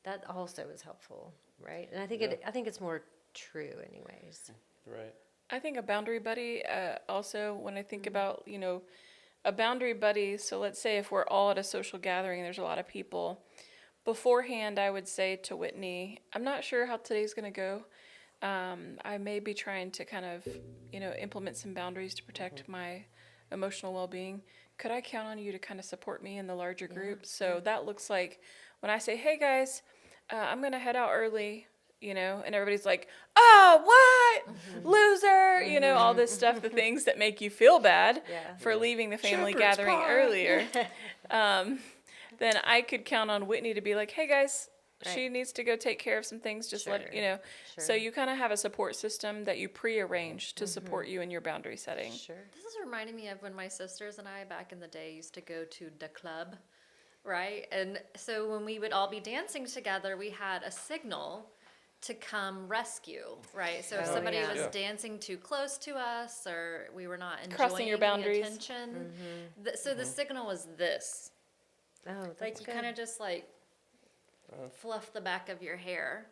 that also is helpful, right? And I think Yeah. I think it's more true, anyways. Right. I think a boundary buddy, also, when I think about, a boundary buddy, so let's say if we're all at a social gathering, there's a lot of people. Beforehand, I would say to Whitney, I'm not sure how today's going to go. I may be trying to kind of, implement some boundaries to protect my emotional well-being. Could I count on you to kind of support me in the larger group? So that looks like when I say, hey guys, I'm going to head out early, and everybody's like, oh, what? Loser, all this stuff, the things that make you feel bad Yeah. for leaving the family Shepherd's gathering pie. earlier. Then I could count on Whitney to be like, hey guys, she Right. needs to go take care of some things. Just let, Sure. So Sure. you kind of have a support system that you pre-arrange to support you in your boundary setting. Sure. This is reminding me of when my sisters and I back in the day used to go to the club, right? And so when we would all be dancing together, we had a signal to come rescue, right? So if Oh, somebody yeah. was Yeah. dancing too close to us or we were not enjoying Crossing your boundaries. the attention, so the signal was this. Oh, Like that's you good. kind of just like fluff the back of your hair.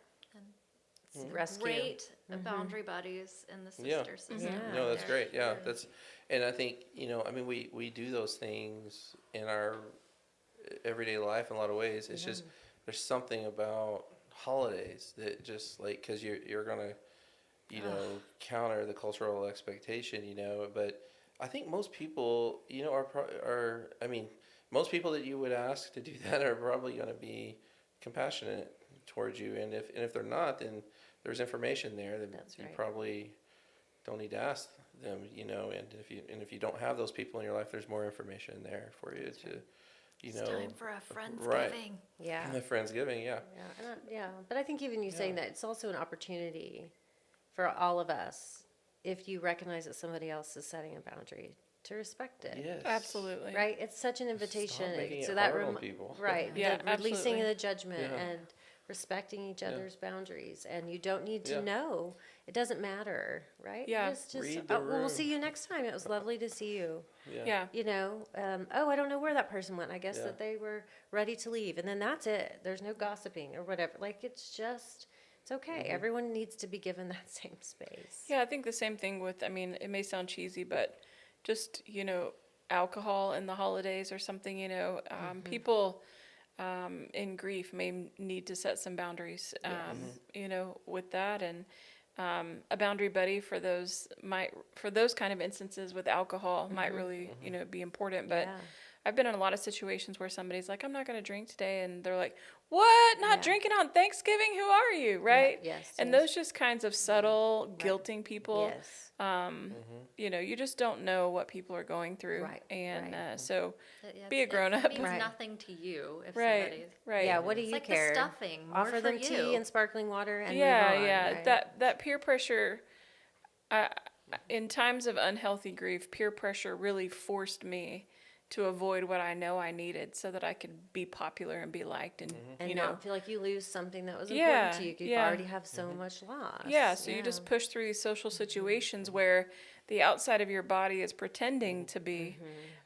Rescue. Great boundary buddies in the Yeah. sister system. Yeah. No, that's there. great. Yeah, that's, and I think, I mean, we do those things in our everyday life in a lot of ways. It's just there's something about holidays that just like because you're gonna counter the cultural expectation, but I think most people are I mean most people that you would ask to do that are probably going to be compassionate towards you, and if they're not, then there's information there that That's you right. probably don't need to ask them, and if you don't have those people in your life, there's more information there for you to It's time for a Friendsgiving. right. Yeah. The Friendsgiving, yeah. Yeah, yeah, but I think even you saying that, it's also an opportunity for all of us, if you recognize that somebody else is setting a boundary, to respect it. Yes. Absolutely. Right? It's such an invitation. Stop making so it that hard on people. right, Yeah, the releasing absolutely. of the judgment Yeah. and respecting each other's boundaries, and you don't need to Yeah. know. It doesn't matter, right? Yeah. Just Read the well, we'll room. see you next time. It was lovely to see you. Yeah. Oh, I don't know where that person went. I guess Yeah. that they were ready to leave, and then that's it. There's no gossiping or whatever. Like it's okay. Everyone needs to be given that same space. Yeah, I think the same thing with, I mean, it may sound cheesy, but just, alcohol in the holidays or something, people in grief may need to set some boundaries, with that. And a boundary buddy for those kind of instances with alcohol might really, be important. But Yeah. I've been in a lot of situations where somebody's like, I'm not going to drink today. And they're like, what? Not Yeah. drinking on Thanksgiving? Who are you? Right? Yes. And yes. those just kinds of subtle guilting people. Yes. You just don't know what people are going through. Right, And right. so Yeah, be a it grown-up. means Right. nothing to you if right, somebody's right. Yeah. What do It's you like care? the stuffing. More Offer for them you. tea and sparkling water and yeah, move on, yeah. right? That peer pressure. In times of unhealthy grief, peer pressure really forced me to avoid what I know I needed, so that I could be popular and be liked, and and not feel like you lose something that was Yeah, important to you. You yeah. already have so much loss. Yeah, so you just push through these social situations where the outside of your body is pretending to be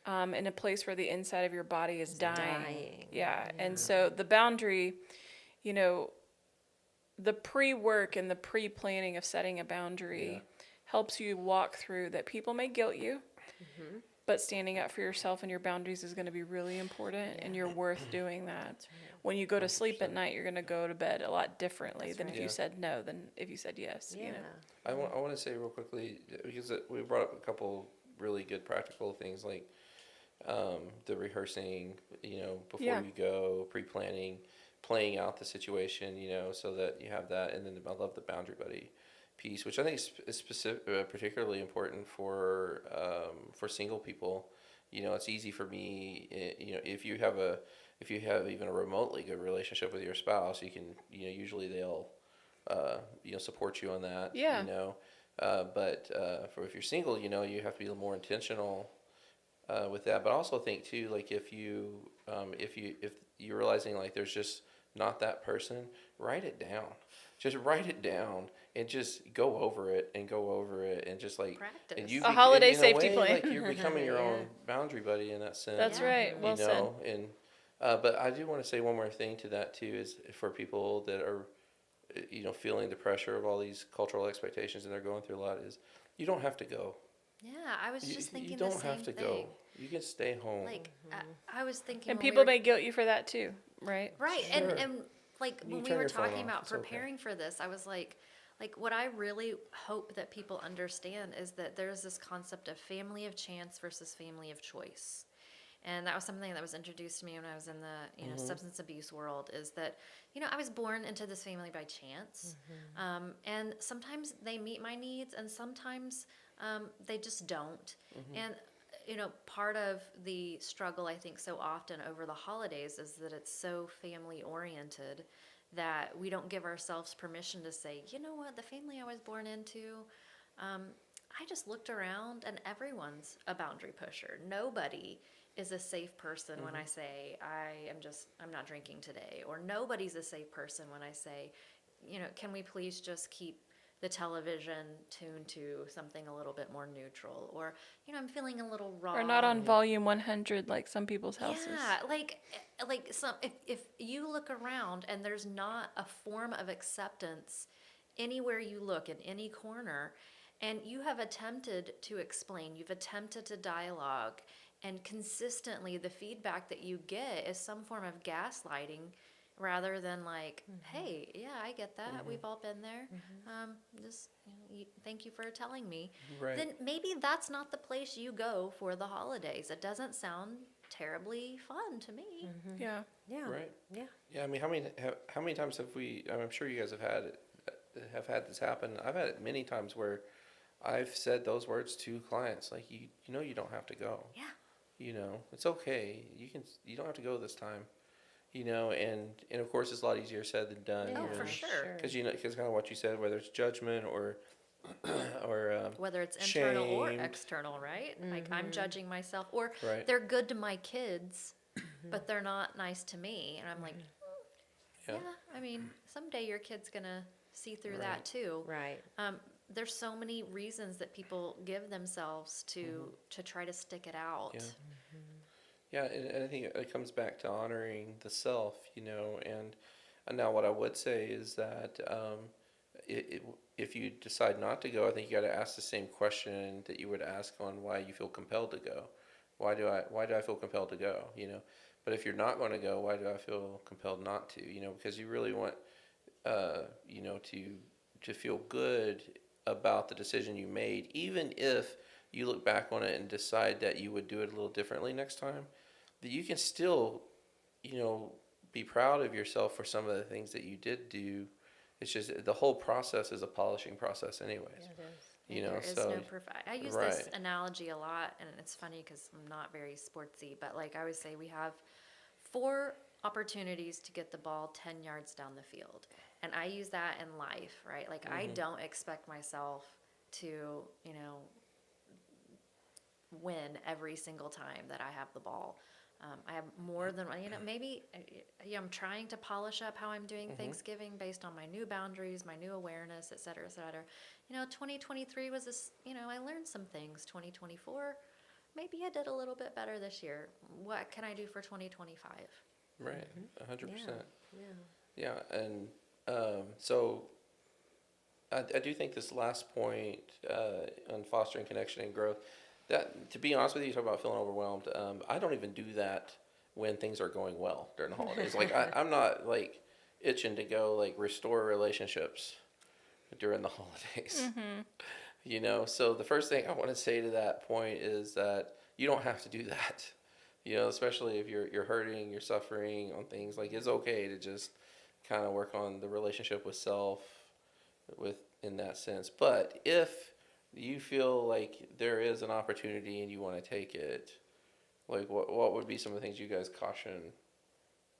in a place where the inside of your body is dying. Yeah, and so the boundary, the pre-work and the pre-planning of setting a boundary helps you walk through that. People may guilt you, but standing up for yourself and your boundaries is going to be really important, and you're worth doing that. When you go to sleep at night, you're going to go to bed a lot differently than if right. you said no than if you said yes. Yeah. I want to say real quickly, because we brought up a couple really good practical things like the rehearsing, before Yeah. you go, pre-planning, playing out the situation, so that you have that. And then I love the boundary buddy piece, which I think is particularly important for single people. It's easy for me, if you have even a remotely good relationship with your spouse, you can, usually they'll, support you on that. Yeah. But if you're single, you have to be more intentional with that. But I also think too, like if you're realizing like there's just not that person, write it down. Just write it down and just go over it and go over it and just like Practice. and you A holiday in a safety way, plan. like you're becoming your Yeah. own boundary buddy in that sense. That's Yeah. right. Well You said. know, and but I do want to say one more thing to that too is for people that are feeling the pressure of all these cultural expectations and they're going through a lot is you don't have to go. Yeah, I was just thinking You the don't same have to thing. go. You can stay home. Like I was thinking, And when we people were- may guilt you for that too, right? right, Sure. and like You when we turn were your phone talking off, about it's okay. preparing for this, I was like what I really hope that people understand is that there's this concept of family of chance versus family of choice. And that was something that was introduced to me when I was in the Mm-hmm. substance abuse world. Is that I was born into this family by chance, and sometimes they meet my needs, and sometimes they just don't. Mm-hmm. And part of the struggle I think so often over the holidays is that it's so family oriented that we don't give ourselves permission to say, you know what, the family I was born into. I just looked around and everyone's a boundary pusher. Nobody is a safe person when I say I'm not drinking today, or nobody's a safe person when I say, can we please just keep the television tuned to something a little bit more neutral, or I'm feeling a little raw. Or not on volume 100 like some people's houses. Yeah, like some if you look around and there's not a form of acceptance anywhere you look in any corner, and you have attempted to explain, you've attempted to dialogue, and consistently the feedback that you get is some form of gaslighting rather than like, hey, yeah, I get that. We've all been there. Just thank you for telling me. Right. Then maybe that's not the place you go for the holidays. It doesn't sound terribly fun to me. Yeah. Yeah. Right. Yeah. Yeah, I mean, how many times have we? I'm sure you guys have had this happen. I've had it many times where I've said those words to clients, like you don't have to go. Yeah. It's okay. You don't have to go this time. And of course it's a lot easier said than done. Oh, for sure. Because kind of what you said, whether it's judgment or Whether it's internal or shamed. external, right? Like I'm judging myself, or Right. they're good to my kids, but they're not nice to me, and I'm like, Yeah. I mean, someday your kid's gonna see through Right. that too. Right. There's so many reasons that people give themselves to try to stick it out. Yeah. Yeah, and I think it comes back to honoring the self, and now what I would say is that if you decide not to go, I think you got to ask the same question that you would ask on why you feel compelled to go. Why do I feel compelled to go? But if you're not going to go, why do I feel compelled not to? Because you really want to feel good about the decision you made, even if you look back on it and decide that you would do it a little differently next time, that you can still, be proud of yourself for some of the things that you did do. It's just the whole process is a polishing process anyways. Yeah, it is. There is so no perfect. I use this right. analogy a lot, and it's funny because I'm not very sportsy, but like I always say, we have 4 opportunities to get the ball 10 yards down the field. And I use that in life, right? Like I don't expect myself to, win every single time that I have the ball. I have more than, maybe I'm trying to polish up how I'm doing Thanksgiving based on my new boundaries, my new awareness, et cetera, et cetera. 2023 was this, I learned some things. 2024, maybe I did a little bit better this year. What can I do for 2025? Right, 100%. Yeah. Yeah, and so I do think this last point on fostering connection and growth, that, to be honest with you, you talk about feeling overwhelmed. I don't even do that when things are going well during the holidays. Like I'm not like itching to go like restore relationships during the holidays. So the first thing I want to say to that point is that you don't have to do that. Especially if you're hurting, you're suffering on things, like it's okay to just kind of work on the relationship with self in that sense. But if you feel like there is an opportunity and you want to take it, like what would be some of the things you guys caution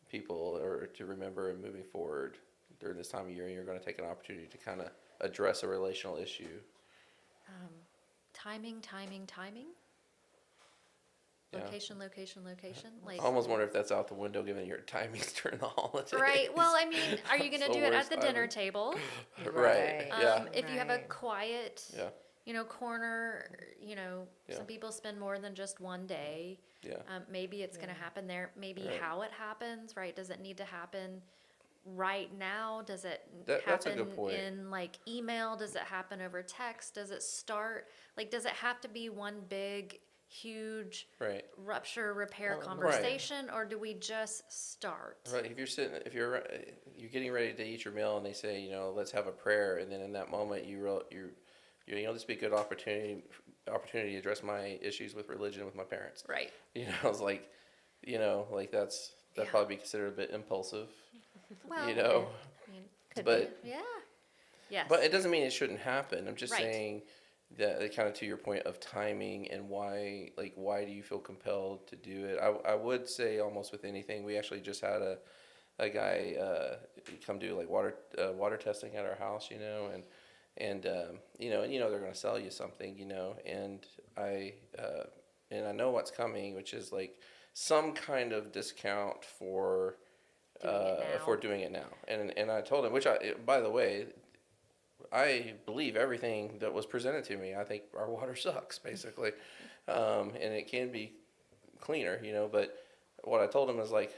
people or to remember in moving forward during this time of year, and you're going to take an opportunity to kind of address a relational issue? Timing. Yeah. Location. Like, I almost wonder if that's out the window given your timings during the holidays. right. Well, I mean, are you going to So do it at worst the dinner timing. table? Right. Yeah. If you have a Right. quiet, Yeah. corner, Yeah. some people spend more than just one day. Yeah. Maybe it's going to happen there. Maybe Right. how it happens, right? Does it need to happen right now? Does it That's a happen good point. in like email? Does it happen over text? Does it start like does it have to be one big huge Right. rupture repair Element. conversation or do we just start? Right. If you're getting ready to eat your meal and they say, let's have a prayer, and then in that moment this would be a good opportunity to address my issues with religion with my parents. Right. It's like, that'd Yeah. probably be considered a bit impulsive. Well, I mean, Could but yeah. Yes. but it doesn't mean it shouldn't happen. I'm just Right. saying that kind of to your point of timing and why do you feel compelled to do it? I would say almost with anything. We actually just had a guy come do like water testing at our house, and they're going to sell you something, and I know what's coming, which is like some kind of discount for doing it now. And I told him, by the way, I believe everything that was presented to me. I think our water sucks, basically, and it can be cleaner, But what I told him is I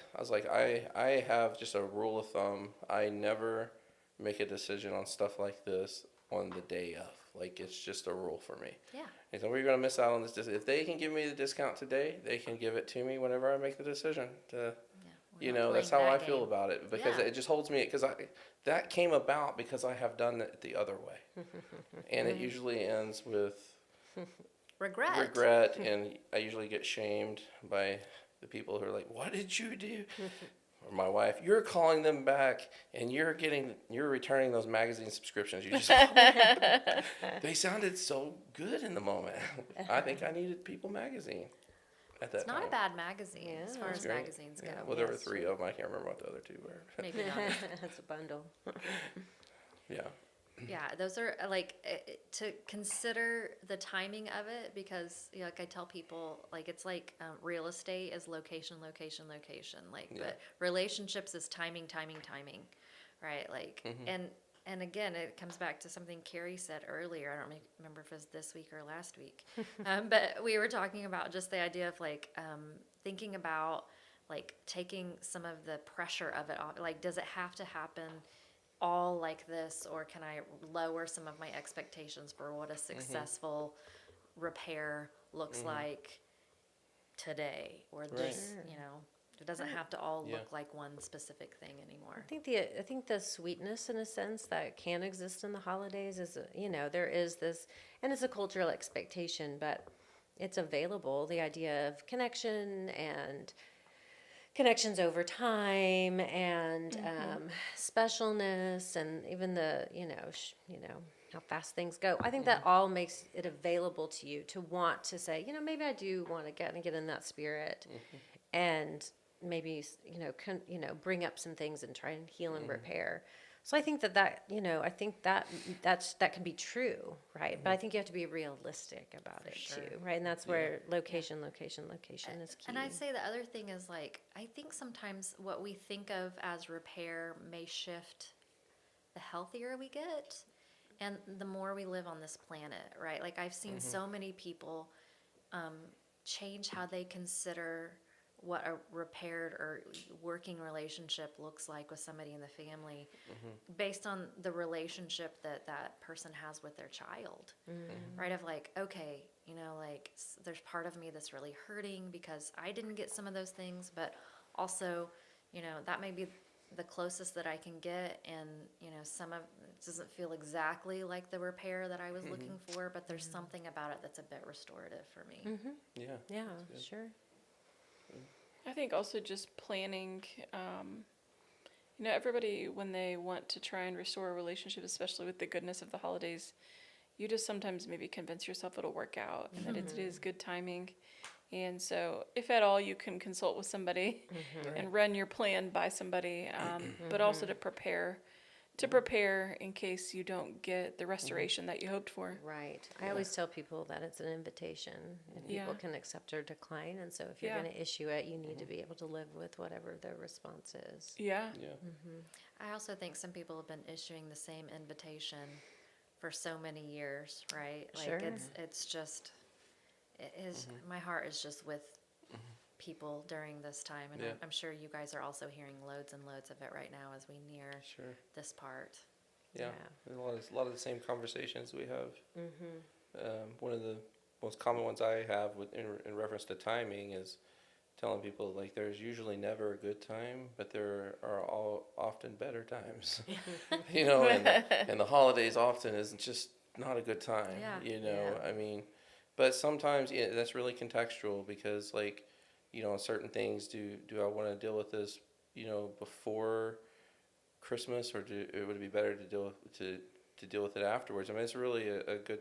have just a rule of thumb. I never make a decision on stuff like this on the day of. Like, it's just a rule for me. Yeah. And so we're going to miss out on this. If they can give me the discount today, they can give it to me whenever I make the decision to. We're not That's playing how I that feel game. about it, because Yeah. it just holds me, because that came about because I have done it the other way, and it usually ends with regret, and I usually get shamed by the people who are like, "What did you do?" Or my wife, "You're calling them back, and you're returning those magazine subscriptions. You just they sounded so good in the moment. I think I needed People magazine at that It's time. not a bad magazine as Yeah. far It's as great. magazines go. Yeah. Well, there were Yes, 3 of them. I can't remember what the other 2 were. Maybe not. That's a bundle. Yeah. Yeah, those are like to consider the timing of it because like I tell people like it's like real estate is location like Yeah. but relationships is timing, right? Like and again it comes back to something Carrie said earlier. I don't remember if it was this week or last week, but we were talking about just the idea of like thinking about like taking some of the pressure of it off. Like, does it have to happen all like this, or can I lower some of my expectations for what a successful repair looks like today, or this, it doesn't have to all Yeah. look like one specific thing anymore. I think the sweetness in a sense that can exist in the holidays is, there is this, and it's a cultural expectation, but it's available. The idea of connection and connections over time and specialness and even the, how fast things go. I think that all makes it available to you to want to say, maybe I do want to get in that spirit and maybe, bring up some things and try and heal and repair. So I think that can be true, right? But I think you have to be realistic about it sure. too, right? And that's where location is key. And I'd say the other thing is like, I think sometimes what we think of as repair may shift the healthier we get and the more we live on this planet, right? Like I've seen so many people change how they consider what a repaired or working relationship looks like with somebody in the family based on the relationship that person has with their child, right? Of like, okay, like there's part of me that's really hurting because I didn't get some of those things, but also, that may be the closest that I can get, and some of it doesn't feel exactly like the repair that I was looking for, but there's something about it that's a bit restorative for me. Yeah. Yeah, sure. I think also just planning, everybody, when they want to try and restore a relationship, especially with the goodness of the holidays, you just sometimes maybe convince yourself it'll work out and that it is good timing. And so if at all, you can consult with somebody and run your plan by somebody, but also to prepare to prepare in case you don't get the restoration that you hoped for. Right. I always tell people that it's an invitation and people Yeah. can accept or decline. And so if you're Yeah. going to issue it, you need to be able to live with whatever their response is. Yeah. Yeah. I also think some people have been issuing the same invitation for so many years, right? Like Sure. it's just it is my heart is just with people during this time, and Yeah. I'm sure you guys are also hearing loads and loads of it right now as we near Sure. this part. Yeah. Yeah. And a lot of the same conversations we have. Mm-hmm. One of the most common ones I have in reference to timing is telling people like there's usually never a good time, but there are all often better times. You know, and the holidays often is just not a good time. Yeah. You know, Yeah. I mean, but sometimes that's really contextual because like, you know, certain things do I want to deal with this, you know, before Christmas, or would it be better to deal with it afterwards? I mean, it's really a good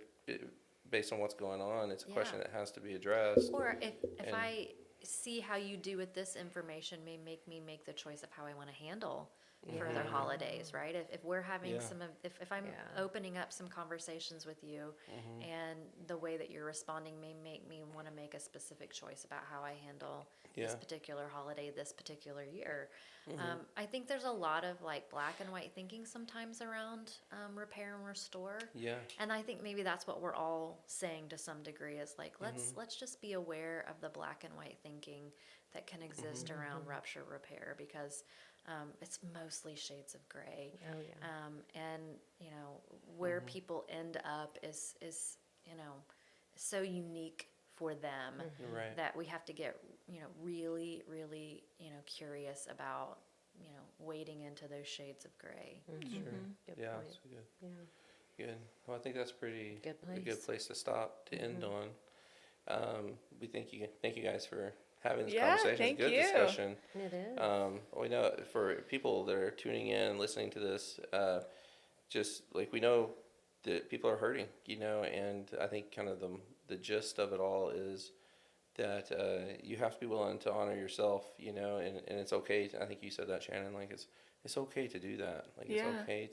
based on what's going on. It's a question that has to be addressed. Or if And- I see how you do with this information may make me make the choice of how I want to handle further Mhm. holidays, right? If we're having Yeah. some of, if I'm Yeah. opening up some conversations with you Mhm. and the way that you're responding may make me want to make a specific choice about how I handle this Yeah. particular holiday, this particular year. Mhm. I think there's a lot of like black and white thinking sometimes around repair and restore. Yeah. And I think maybe that's what we're all saying to some degree is like let's just be aware of the black and white thinking that can exist around rupture repair, because it's mostly shades of gray. Oh, yeah. And you know where people end up is you know so unique for them Right. that we have to get really you know curious about wading into those shades of gray. Sure. Good Yeah. point. That's good. Yeah. Good. Well, I think that's Good a good place. place to stop to end on. We thank you guys for having this Yeah, conversation. thank It's a good you. discussion. It is. We know for people that are tuning in, listening to this, just like we know that people are hurting, you know, and I think kind of the gist of it all is that you have to be willing to honor yourself, you know, and it's okay. I think you said that, Shannon. Like it's okay to do that. Like Yeah. it's okay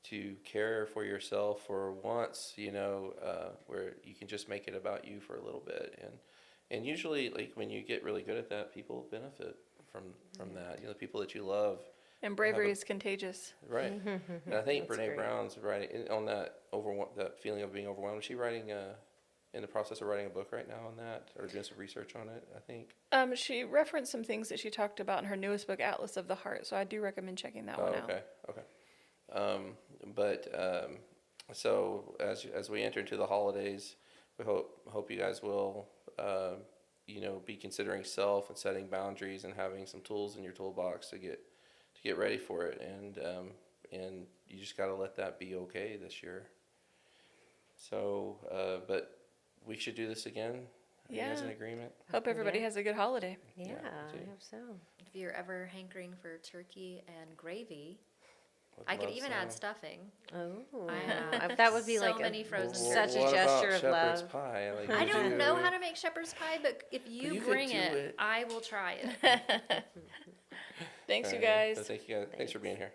to care for yourself for once, you know, where you can just make it about you for a little bit, and usually like when you get really good at that, people benefit from that. You know, the people that you love. And bravery Have a- is contagious. Right. And I think That's Brene great. Brown's writing on that that feeling of being overwhelmed. Is she writing in the process of writing a book right now on that, or doing some research on it, I think. She referenced some things that she talked about in her newest book, Atlas of the Heart. So I do recommend checking that one out. Okay. So as we enter into the holidays, we hope you guys will, you know, be considering self and setting boundaries and having some tools in your toolbox to get ready for it, and you just got to let that be okay this year. So, but we should do this again. Are you guys in Yeah. agreement? Hope everybody Yeah. has a good holiday. Yeah, me I too. hope so. If you're ever hankering for turkey and gravy, Would I could love even some. add stuffing. Oh, I have that would be so like many frozen such turkeys. a gesture of shepherd's love. pie? Like, I would don't you- know how to make shepherd's pie, but if you you could bring do it, it. I will try it. Thanks, you Alright, guys. so thank you guys. Thanks for being here.